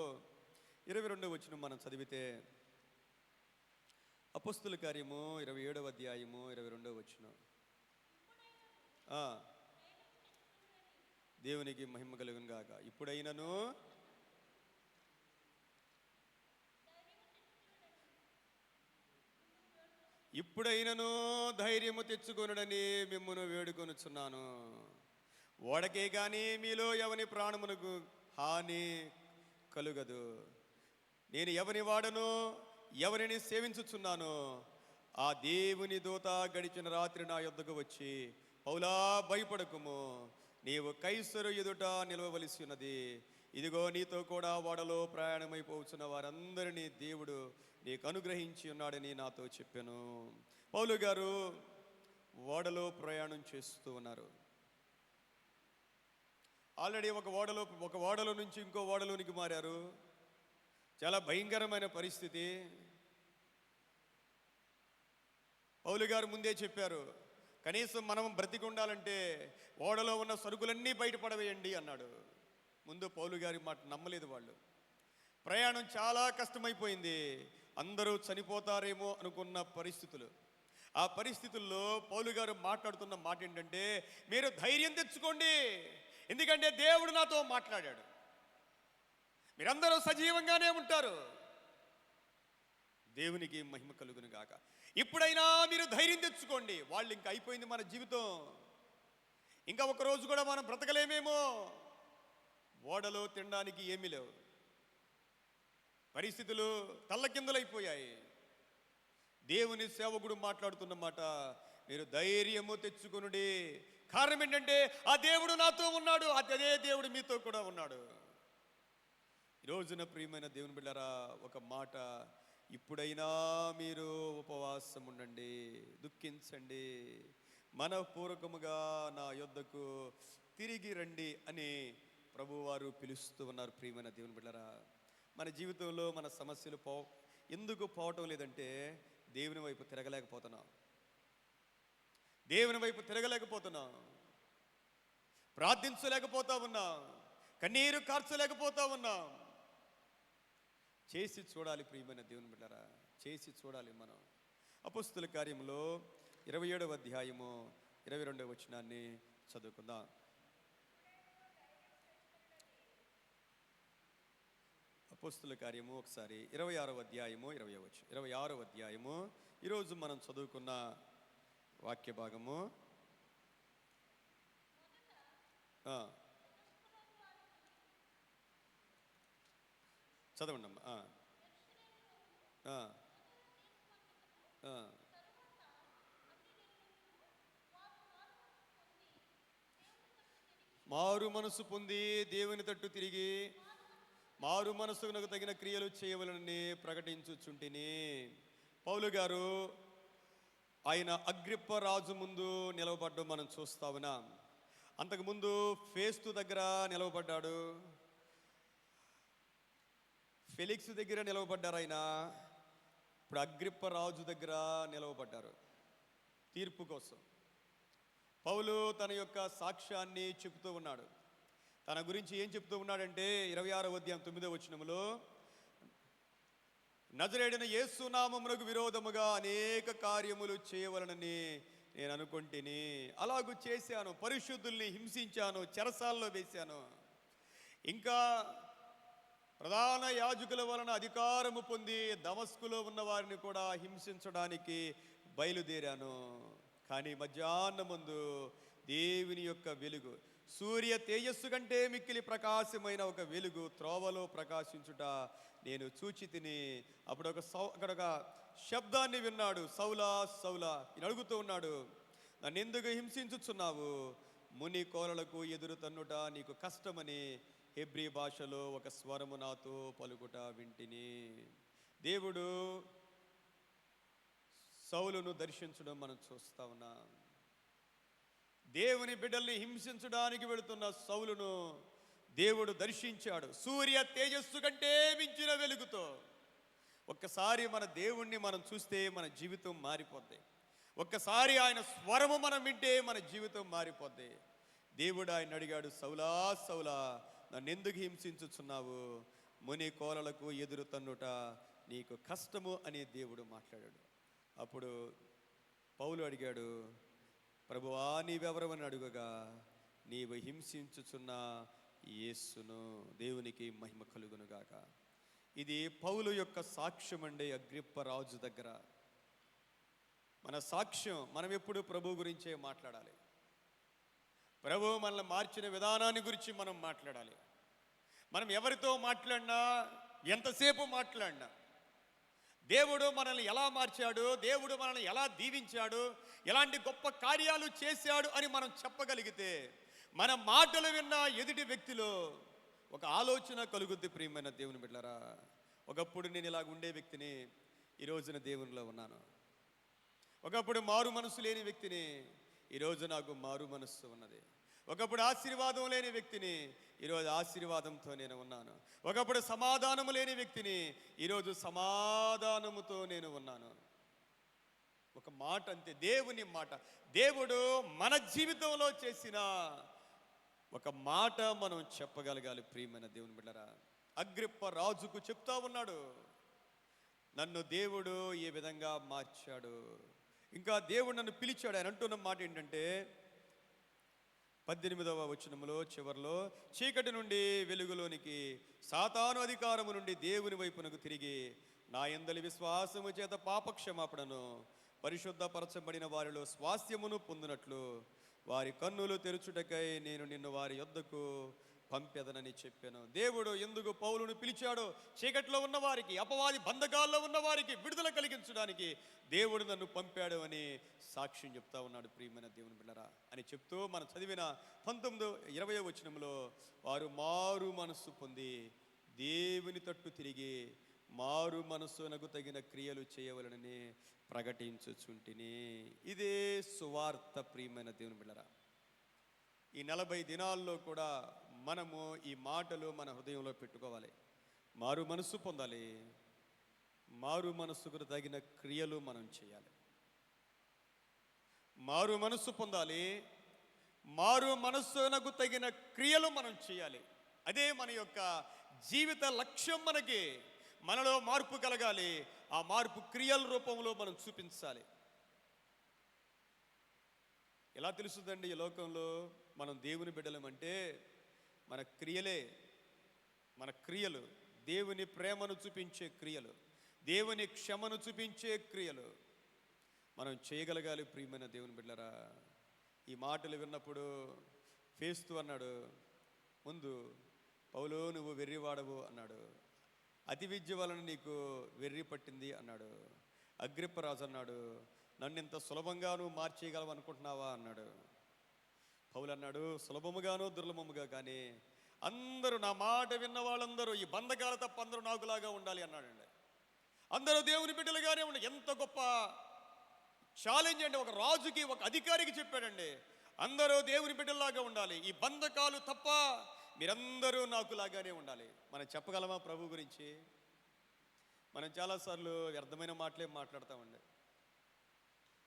22వ వచనం మనం చదివితే, అపోస్తుల కార్యము 27వ అధ్యాయము 22వ వచనం. దేవునికి మహిమ కలుగును గాక. ఇప్పుడైనను ధైర్యము తెచ్చుకొనుడని మిమ్మును వేడుకొనుచున్నాను. ఓడకే కానీ మీలో ఎవని ప్రాణమునకు హాని కలుగదు. నేను ఎవని వాడను, ఎవరిని సేవించుచున్నాను, ఆ దేవుని దూత గడిచిన రాత్రి నా యొద్దకు వచ్చి, పౌలా భయపడకుము, నీవు కైసరు ఎదుట నిలవవలసి ఉన్నది. ఇదిగో నీతో కూడా ఓడలో ప్రయాణమైపోతున్న వారందరినీ దేవుడు నీకు అనుగ్రహించి ఉన్నాడని నాతో చెప్పాను. పౌలు గారు ఓడలో ప్రయాణం చేస్తూ ఉన్నారు. ఆల్రెడీ ఒక ఓడలో నుంచి ఇంకో ఓడలోనికి మారారు. చాలా భయంకరమైన పరిస్థితి. పౌలు గారు ముందే చెప్పారు, కనీసం మనం బ్రతికి ఉండాలంటే ఓడలో ఉన్న సరుకులన్నీ బయటపడవేయండి అన్నాడు. ముందు పౌలు గారి మాట నమ్మలేదు వాళ్ళు. ప్రయాణం చాలా కష్టమైపోయింది. అందరూ చనిపోతారేమో అనుకున్న పరిస్థితులు. ఆ పరిస్థితుల్లో పౌలు గారు మాట్లాడుతున్న మాట ఏంటంటే, మీరు ధైర్యం తెచ్చుకోండి, ఎందుకంటే దేవుడు నాతో మాట్లాడాడు. మీరందరూ సజీవంగానే ఉంటారు. దేవునికి మహిమ కలుగును గాక. ఇప్పుడైనా మీరు ధైర్యం తెచ్చుకోండి. వాళ్ళు ఇంకా అయిపోయింది మన జీవితం, ఇంకా ఒక రోజు కూడా మనం బ్రతకలేమేమో. ఓడలో తినడానికి ఏమీ లేవు, పరిస్థితులు తల్లకిందులైపోయాయి. దేవుని సేవకుడు మాట్లాడుతున్న మాట, మీరు ధైర్యము తెచ్చుకొనుడి. కారణం ఏంటంటే ఆ దేవుడు నాతో ఉన్నాడు, అదే దేవుడు మీతో కూడా ఉన్నాడు. ఈ రోజున ప్రియమైన దేవుని బిడ్డలారా, ఒక మాట, ఇప్పుడైనా మీరు ఉపవాసం ఉండండి, దుఃఖించండి, మనపూర్వకముగా నా యొద్దకు తిరిగి రండి అని ప్రభువారు పిలుస్తూ ఉన్నారు. ప్రియమైన దేవుని బిడ్డలారా, మన జీవితంలో మన సమస్యలు ఎందుకు పోవటం లేదంటే దేవుని వైపు తిరగలేకపోతున్నాం. దేవుని వైపు తిరగలేకపోతున్నాం, ప్రార్థించలేకపోతా ఉన్నాం, కన్నీరు కార్చలేకపోతా ఉన్నాం. చేసి చూడాలి ప్రియమైన దేవుని బిడ్డరా, చేసి చూడాలి మనం. అపొస్తలుల కార్యములో 27వ అధ్యాయము 22వ వచనాన్ని చదువుకుందాం. అపొస్తలుల కార్యము ఒకసారి 26వ అధ్యాయము 26వ అధ్యాయము ఈరోజు మనం చదువుకున్న వాక్య భాగము. చదవండి అమ్మా. మారు మనసు పొంది దేవుని తట్టు తిరిగి మారు మనసుకు తగిన క్రియలు చేయవలనని ప్రకటించుచుంటిని. పౌలు గారు ఆయన అగ్రిప్ప రాజు ముందు నిలవబడ్డం మనం చూస్తా ఉన్నాం. అంతకుముందు ఫేస్తు దగ్గర నిలవబడ్డాడు, ఫెలిక్స్ దగ్గర నిలవబడ్డారు. ఆయన ఇప్పుడు అగ్రిప్ప రాజు దగ్గర నిలవబడ్డారు తీర్పు కోసం. పౌలు తన యొక్క సాక్ష్యాన్ని చెబుతూ ఉన్నాడు. తన గురించి ఏం చెప్తూ ఉన్నాడంటే 26వ అధ్యాయం 9వ వచనములో, నజరేయుడైన యేసు నామమునకు విరోధముగా అనేక కార్యములు చేయవలనని నేను అనుకుంటుని, అలాగూ చేశాను. పరిశుద్ధుల్ని హింసించాను, చెరసాల్లో వేశాను. ఇంకా ప్రధాన యాజకుల వలన అధికారము పొంది దమస్కులో ఉన్న వారిని కూడా హింసించడానికి బయలుదేరాను. కానీ మధ్యాహ్నం ముందు దేవుని యొక్క వెలుగు, సూర్య తేజస్సు కంటే మిక్కిలి ప్రకాశమైన ఒక వెలుగు త్రోవలో ప్రకాశించుట నేను చూచి తిని. అప్పుడు అక్కడ ఒక శబ్దాన్ని విన్నాడు, సౌలా సౌలా. ఈయన అడుగుతూ ఉన్నాడు, నన్ను ఎందుకు హింసించుచున్నావు? ముని కోరలకు ఎదురు తన్నుట నీకు కష్టమని హెబ్రీ భాషలో ఒక స్వరము నాతో పలుకుట వింటిని. దేవుడు సౌలును దర్శించడం మనం చూస్తా ఉన్నాం. దేవుని బిడ్డల్ని హింసించడానికి వెళుతున్న సౌలును దేవుడు దర్శించాడు సూర్య తేజస్సు కంటే మించిన వెలుగుతో. ఒక్కసారి మన దేవుణ్ణి మనం చూస్తే మన జీవితం మారిపోద్ది. ఒక్కసారి ఆయన స్వరము మనం వింటే మన జీవితం మారిపోద్ది. దేవుడు ఆయన అడిగాడు, సౌలా సౌలా, నన్ను ఎందుకు హింసించుచున్నావు? ముని కోరలకు ఎదురు తన్నుట నీకు కష్టము అని దేవుడు మాట్లాడాడు. అప్పుడు పౌలు అడిగాడు, ప్రభువా నీవెవరమని అడుగగా, నీవు హింసించుచున్న యేసును. దేవునికి మహిమ కలుగునుగాక. ఇది పౌలు యొక్క సాక్ష్యం అండి అగ్రిప్ప రాజు దగ్గర. మన సాక్ష్యం, మనం ఎప్పుడు ప్రభు గురించే మాట్లాడాలి. ప్రభు మనల్ని మార్చిన విధానాన్ని గురించి మనం మాట్లాడాలి. మనం ఎవరితో మాట్లాడినా, ఎంతసేపు మాట్లాడినా, దేవుడు మనల్ని ఎలా మార్చాడు, దేవుడు మనల్ని ఎలా దీవించాడు, ఎలాంటి గొప్ప కార్యాలు చేశాడు అని మనం చెప్పగలిగితే మన మాటలు విన్న ఎదుటి వ్యక్తిలో ఒక ఆలోచన కలుగుద్ది. ప్రియమైన దేవుని బిడ్డలారా, ఒకప్పుడు నేను ఇలాగ ఉండే వ్యక్తిని, ఈరోజున దేవునిలో ఉన్నాను. ఒకప్పుడు మారు మనసు లేని వ్యక్తిని, ఈరోజు నాకు మారు మనస్సు ఉన్నది. ఒకప్పుడు ఆశీర్వాదం లేని వ్యక్తిని, ఈరోజు ఆశీర్వాదంతో నేను ఉన్నాను. ఒకప్పుడు సమాధానము లేని వ్యక్తిని, ఈరోజు సమాధానముతో నేను ఉన్నాను. ఒక మాట అంతే, దేవుని మాట. దేవుడు మన జీవితంలో చేసిన ఒక మాట మనం చెప్పగలగాలి. ప్రియమైన దేవుని బిడ్డలారా, అగ్రిప్ప రాజుకు చెప్తా ఉన్నాడు, నన్ను దేవుడు ఏ విధంగా మార్చాడు. ఇంకా దేవుడు నన్ను పిలిచాడు. ఆయన అంటున్న మాట ఏంటంటే 18వ వచనములో చివరిలో, చీకటి నుండి వెలుగులోనికి, సాతాను అధికారము నుండి దేవుని వైపునకు తిరిగి నా యందలి విశ్వాసము చేత పాపక్షమాపణను పరిశుద్ధపరచబడిన వారిలో స్వాస్థ్యమును పొందినట్లు వారి కన్నులు తెరుచుటకై నేను నిన్ను వారి యొద్దకు పంపెదనని చెప్పాను. దేవుడు ఎందుకు పౌలును పిలిచాడో, చీకట్లో ఉన్నవారికి, అపవాది బంధకాల్లో ఉన్నవారికి విడుదల కలిగించడానికి దేవుడు నన్ను పంపాడు అని సాక్ష్యం చెప్తా ఉన్నాడు. ప్రియమైన దేవుని బిడ్డలారా అని చెప్తూ మనం చదివిన 19-20వ వచనంలో, వారు మారు మనస్సు పొంది దేవుని తట్టు తిరిగి మారు మనస్సునకు తగిన క్రియలు చేయవలనని ప్రకటించుచుంటిని. ఇదే సువార్త. ప్రియమైన దేవుని బిడ్డలారా, ఈ 40 దినాల్లో కూడా మనము ఈ మాటలు మన హృదయంలో పెట్టుకోవాలి. మారు మనస్సు పొందాలి, మారు మనస్సుకు తగిన క్రియలు మనం చేయాలి. మారు మనస్సు పొందాలి, మారు మనస్సునకు తగిన క్రియలు మనం చేయాలి. అదే మన యొక్క జీవిత లక్ష్యం. మనకి మనలో మార్పు కలగాలి. ఆ మార్పు క్రియల రూపంలో మనం చూపించాలి. ఎలా తెలుస్తుందండి ఈ లోకంలో మనం దేవుని బిడ్డలమంటే? మన క్రియలే, మన క్రియలు, దేవుని ప్రేమను చూపించే క్రియలు, దేవుని క్షమను చూపించే క్రియలు మనం చేయగలగాలి. ప్రియమైన దేవుని బిడ్డలారా, ఈ మాటలు విన్నప్పుడు ఫేస్తు అన్నాడు, ముందు పౌలు నువ్వు వెర్రివాడవు అన్నాడు. అతి విద్య వలన నీకు వెర్రి పట్టింది అన్నాడు. అగ్రిప్పరాజు అన్నాడు, నన్ను ఇంత సులభంగా నువ్వు మార్చేయగలవు అనుకుంటున్నావా అన్నాడు. పౌలు అన్నాడు, సులభముగాను దుర్లభముగా కానీ అందరూ, నా మాట విన్న వాళ్ళందరూ, ఈ బంధకాల తప్ప అందరూ నాకులాగా ఉండాలి అన్నాడండి. అందరూ దేవుని బిడ్డలుగానే ఉండాలి. ఎంత గొప్ప ఛాలెంజ్ అండి! ఒక రాజుకి, ఒక అధికారికి చెప్పాడండి, అందరూ దేవుని బిడ్డల్లాగా ఉండాలి, ఈ బంధకాలు తప్ప మీరందరూ నాకులాగానే ఉండాలి. మనం చెప్పగలమా ప్రభు గురించి? మనం చాలాసార్లు వ్యర్థమైన మాటలే మాట్లాడతామండి.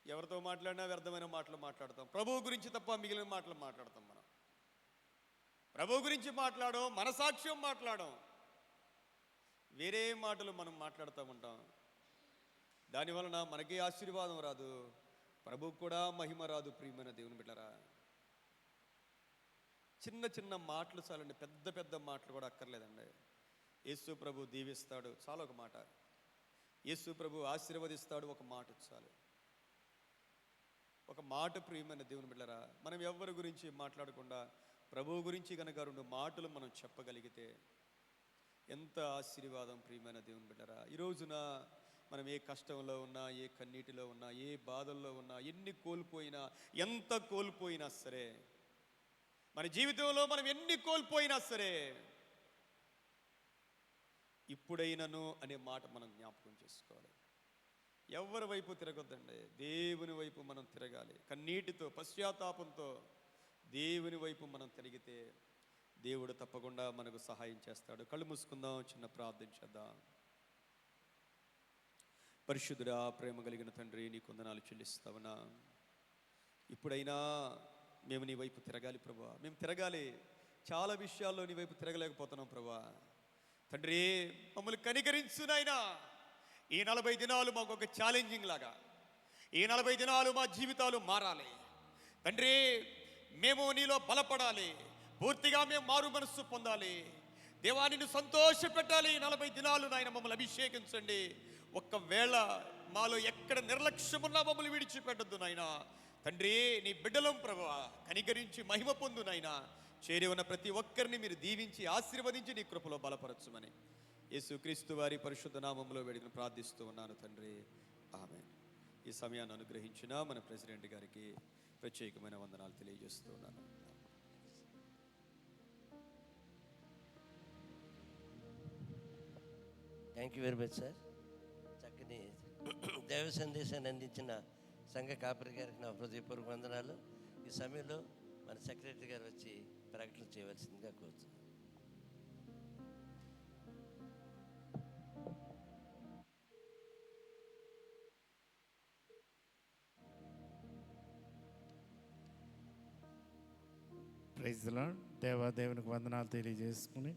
ఎవరితో మాట్లాడినా వ్యర్థమైన మాటలు మాట్లాడతాం. ప్రభు గురించి తప్ప మిగిలిన మాటలు మాట్లాడతాం. మనం ప్రభు గురించి మాట్లాడడం, మన సాక్ష్యం మాట్లాడడం, వేరే మాటలు మనం మాట్లాడుతూ ఉంటాం. దానివలన మనకే ఆశీర్వాదం రాదు, ప్రభుకు కూడా మహిమ రాదు. ప్రియమైన దేవుని బిడ్డలారా, చిన్న చిన్న మాటలు చాలండి, పెద్ద పెద్ద మాటలు కూడా అక్కర్లేదండి. యేసు ప్రభు దీవిస్తాడు, చాలా ఒక మాట. యేసు ప్రభు ఆశీర్వదిస్తాడు, ఒక మాట చాలు. ఒక మాట. ప్రియమైన దేవుని బిడ్డలారా, మనం ఎవరి గురించి మాట్లాడకుండా ప్రభువు గురించి కనుక 2 మాటలు మనం చెప్పగలిగితే ఎంత ఆశీర్వాదం. ప్రియమైన దేవుని బిడ్డలారా, ఈ రోజున మనం ఏ కష్టంలో ఉన్నా, ఏ కన్నీటిలో ఉన్నా, ఏ బాధల్లో ఉన్నా, ఎన్ని కోల్పోయినా, ఎంత కోల్పోయినా సరే, మన జీవితంలో మనం ఎన్ని కోల్పోయినా సరే, ఇప్పుడైనను అనే మాట మనం జ్ఞాపకం చేసుకోవాలి. ఎవరి వైపు తిరగొద్దండి, దేవుని వైపు మనం తిరగాలి. కన్నీటితో, పశ్చాత్తాపంతో దేవుని వైపు మనం తిరిగితే దేవుడు తప్పకుండా మనకు సహాయం చేస్తాడు. కళ్ళు మూసుకుందాం, చిన్న ప్రార్థన చేద్దాం. పరిశుద్ధుడా, ప్రేమ కలిగిన తండ్రి, నీ వందనాలు చెల్లిస్తావునా. ఇప్పుడైనా మేము నీ వైపు తిరగాలి ప్రభువా. మేము తిరగాలి, చాలా విషయాల్లో నీ వైపు తిరగలేకపోతున్నాం ప్రభువా. తండ్రి, మమ్మల్ని కనికరించు నాయనా. ఈ 40 దినాలు మాకు ఒక ఛాలెంజింగ్ లాగా, ఈ 40 దినాలు మా జీవితాలు మారాలి తండ్రి. మేము నీలో బలపడాలి, పూర్తిగా మేము మారు మనస్సు పొందాలి దేవా. నిన్ను సంతోష పెట్టాలి. 40 దినాలు నాయన మమ్మల్ని అభిషేకించండి. ఒక్కవేళ మాలో ఎక్కడ నిర్లక్ష్యం ఉన్నా మమ్మల్ని విడిచిపెట్టద్దు నాయనా. తండ్రి, నీ బిడ్డలం ప్రభువా, కనికరించి మహిమ పొందు నాయనా. చేరి ఉన్న ప్రతి ఒక్కరిని మీరు దీవించి ఆశీర్వదించి నీ కృపలో బలపరచుమని యేసుక్రీస్తు వారి పరిశుద్ధ నామములో వేడుకను ప్రార్థిస్తూ ఉన్నాను తండ్రి, ఆమేన్. ఈ సమయాన్ని అనుగ్రహించిన మన ప్రెసిడెంట్ గారికి ప్రత్యేకమైన వందనాలు తెలియజేస్తూ ఉన్నాను. Thank you very much sir. చక్కని దైవ సందేశాన్ని అందించిన సంఘ కాపరి గారికి నా హృదయపూర్వక వందనాలు. ఈ సమయంలో మన సెక్రటరీ గారు వచ్చి ప్రకటన చేయవలసిందిగా కోరుతున్నాను. Praise the Lord. దేవునికి వందనాలు తెలియజేసుకుని,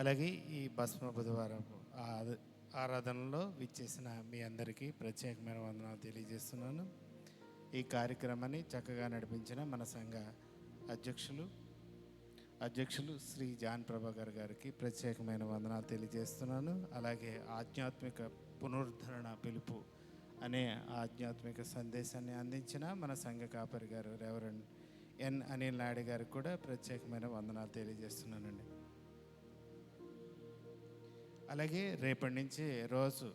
అలాగే ఈ భస్మ బుధవారం ఆరాధనలో విచ్చేసిన మీ అందరికీ ప్రత్యేకమైన వందనాలు తెలియజేస్తున్నాను. ఈ కార్యక్రమాన్ని చక్కగా నడిపించిన మన సంఘ అధ్యక్షులు శ్రీ జాన్ ప్రభాకర్ గారికి ప్రత్యేకమైన వందనాలు తెలియజేస్తున్నాను. అలాగే ఆధ్యాత్మిక పునరుద్ధరణ పిలుపు అనే ఆధ్యాత్మిక సందేశాన్ని అందించిన మన సంఘ కాపరి గారు రెవరెండ్ ఎన్ అనిల్ నాయుడు గారికి కూడా ప్రత్యేకమైన వందనాలు తెలియజేస్తున్నానండి. అలాగే రేపటి నుంచి రోజు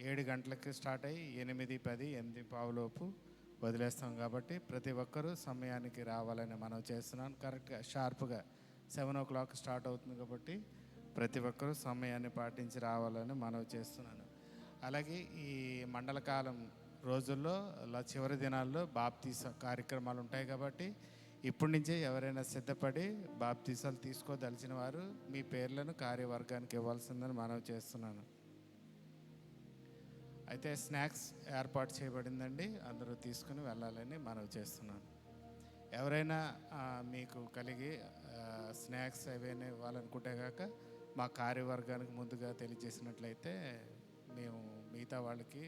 7 గంటలకి స్టార్ట్ అయ్యి 8, 10, 8:15 లోపు వదిలేస్తాం. కాబట్టి ప్రతి ఒక్కరూ సమయానికి రావాలని మనం చేస్తున్నాను. కరెక్ట్గా షార్ప్గా 7 o'clock స్టార్ట్ అవుతుంది కాబట్టి ప్రతి ఒక్కరూ సమయాన్ని పాటించి రావాలని మనం చేస్తున్నాను. అలాగే ఈ మండలకాలం రోజుల్లో చివరి దినాల్లో బాప్తీస కార్యక్రమాలు ఉంటాయి కాబట్టి ఇప్పటి నుంచే ఎవరైనా సిద్ధపడి బాప్తీసాలు తీసుకోదలిచిన వారు మీ పేర్లను కార్యవర్గానికి ఇవ్వాల్సిందని మనవి చేస్తున్నాను. అయితే స్నాక్స్ ఏర్పాటు చేయబడిందండి, అందరూ తీసుకుని వెళ్ళాలని మనవి చేస్తున్నాను. ఎవరైనా మీకు కలిగి స్నాక్స్ ఏవైనా ఇవ్వాలనుకుంటే కాక మా కార్యవర్గానికి ముందుగా తెలియజేసినట్లయితే మేము మిగతా వాళ్ళకి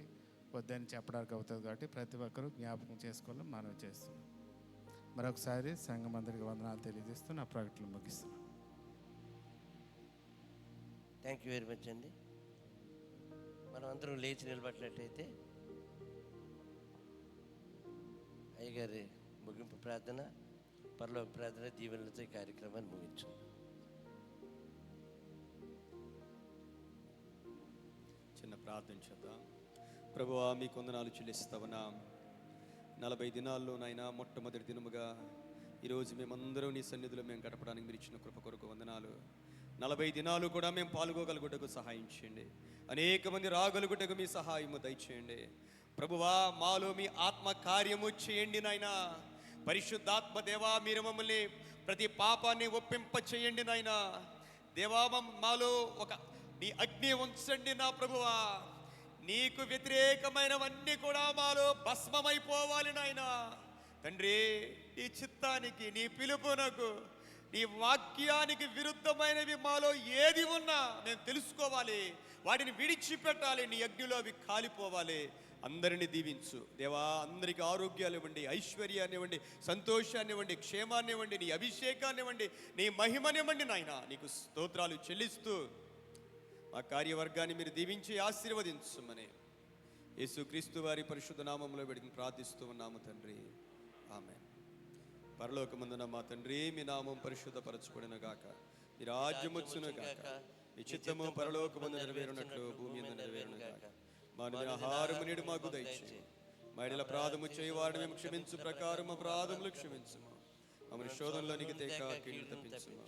వద్దని చెప్పడానికి అవుతుంది. కాబట్టి ప్రతి ఒక్కరూ జ్ఞాపకం చేసుకోవాలని మనవి చేస్తున్నాం. మరొకసారి సంఘం అందరికీ వందనాలు తెలియజేస్తూ నా ప్రకటన ముగిస్తున్నాను. థ్యాంక్ యూ వెరీ మచ్ అండి. మనం అందరం లేచి నిలబడినట్టయితే అయ్యగారి ముగింపు ప్రార్థన, పరలోక ప్రార్థన దీవెనలతో ఈ కార్యక్రమాన్ని ముగించు. చిన్న ప్రార్థన చేద్దాం. ప్రభువా, మీ కొందనాలు చెల్లిస్తావనా. 40 దినాల్లో నాయన మొట్టమొదటి దినముగా ఈరోజు మేమందరం నీ సన్నిధిలో మేము గడపడానికి మీరు ఇచ్చిన కృప కొరకు వందనాలు. 40 దినాలు కూడా మేము పాల్గొగలుగుటకు సహాయం చేయండి. అనేక మంది రాగలుగుటకు మీ సహాయము దయచేయండి. ప్రభువా, మాలో మీ ఆత్మ కార్యము చేయండి నాయనా. పరిశుద్ధాత్మ దేవా, మీరు మమ్మల్ని ప్రతి పాపాన్ని ఒప్పింప చేయండి నాయనా. దేవా, మాలో ఒక నీ అగ్ని ఉంచండి నా ప్రభువా. నీకు వ్యతిరేకమైనవన్నీ కూడా మాలో భస్మమైపోవాలి నాయనా. తండ్రి, నీ చిత్తానికి, నీ పిలుపునకు, నీ వాక్యానికి విరుద్ధమైనవి మాలో ఏది ఉన్నా మేము తెలుసుకోవాలి, వాటిని విడిచిపెట్టాలి. నీ అగ్నిలో అవి కాలిపోవాలి. అందరినీ దీవించు దేవా. అందరికీ ఆరోగ్యాలు ఇవ్వండి, ఐశ్వర్యాన్ని ఇవ్వండి, సంతోషాన్ని ఇవ్వండి, క్షేమాన్ని ఇవ్వండి, నీ అభిషేకాన్ని ఇవ్వండి, నీ మహిమనివ్వండి నాయన. నీకు స్తోత్రాలు చెల్లిస్తూ మా కార్యవర్గాన్ని మీరు దీవించి ఆశీర్వదించమని యేసుక్రీస్తు వారి పరిశుద్ధ నామంలో పెడికి ప్రార్థిస్తూ ఉన్నాము తండ్రి. ఆమేన్. పరలోకమందున మా తండ్రి, మీ నామం పరిశుద్ధపరచుకొనును గాక. మీ రాజ్యం వచ్చును గాక. మీ చిత్తము పరలోకమందు నెరవేరునట్లు భూమి యందు నెరవేరును గాక. మా ఆహారము నేడు మాకు దయచేయము. మా ఎడల అపరాధము చేయవారిని మేము క్షమించు ప్రకారం అపరాధములు క్షమించుము. మమ్మల్ని శోధనలోనికి తేక కీడు తప్పించుము.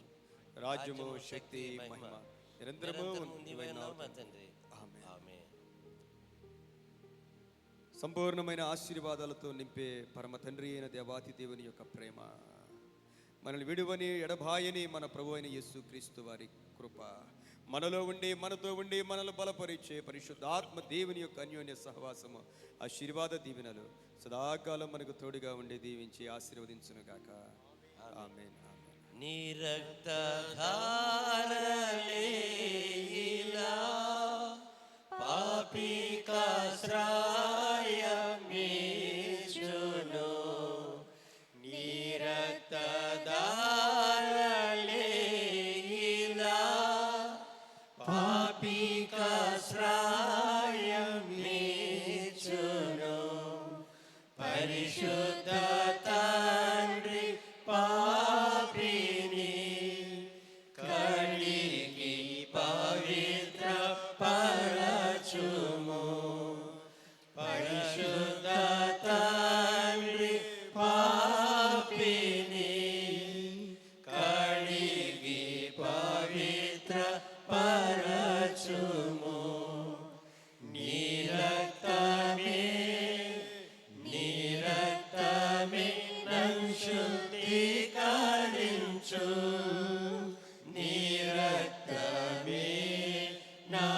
రాజ్యము, శక్తి, మహిమ నిరంతరము తండ్రి. ఆమేన్. సంపూర్ణమైన ఆశీర్వాదాలతో నింపే పరమ తండ్రి అయిన దేవాతి దేవుని యొక్క ప్రేమ, మనల్ని విడువని ఎడబాయని మన ప్రభు అయిన యేసుక్రీస్తు వారి కృప, మనలో ఉండి మనతో ఉండి మనల్ని బలపరిచే పరిశుద్ధాత్మ దేవుని యొక్క అన్యోన్య సహవాసము, ఆశీర్వాద దీవెనలు సదాకాలం మనకు తోడుగా ఉండి దీవించి ఆశీర్వదించును గాక. ఆమేన్. నీ రక్తధారలే ఇలా పాపికాశ్రయమీచును. నీ రక్తధారలే ఇలా పాపికాశ్రయమీచును. పరిశుద్ధ తండ్రి పాపిని కడిగి పవిత్ర పరచుము. పరిశుద్ధ తండ్రి పాపిని కడిగి పవిత్ర పరచుము. నీ రక్తమే నన్ను శుద్ధీకరించు. నీ రక్తమే నా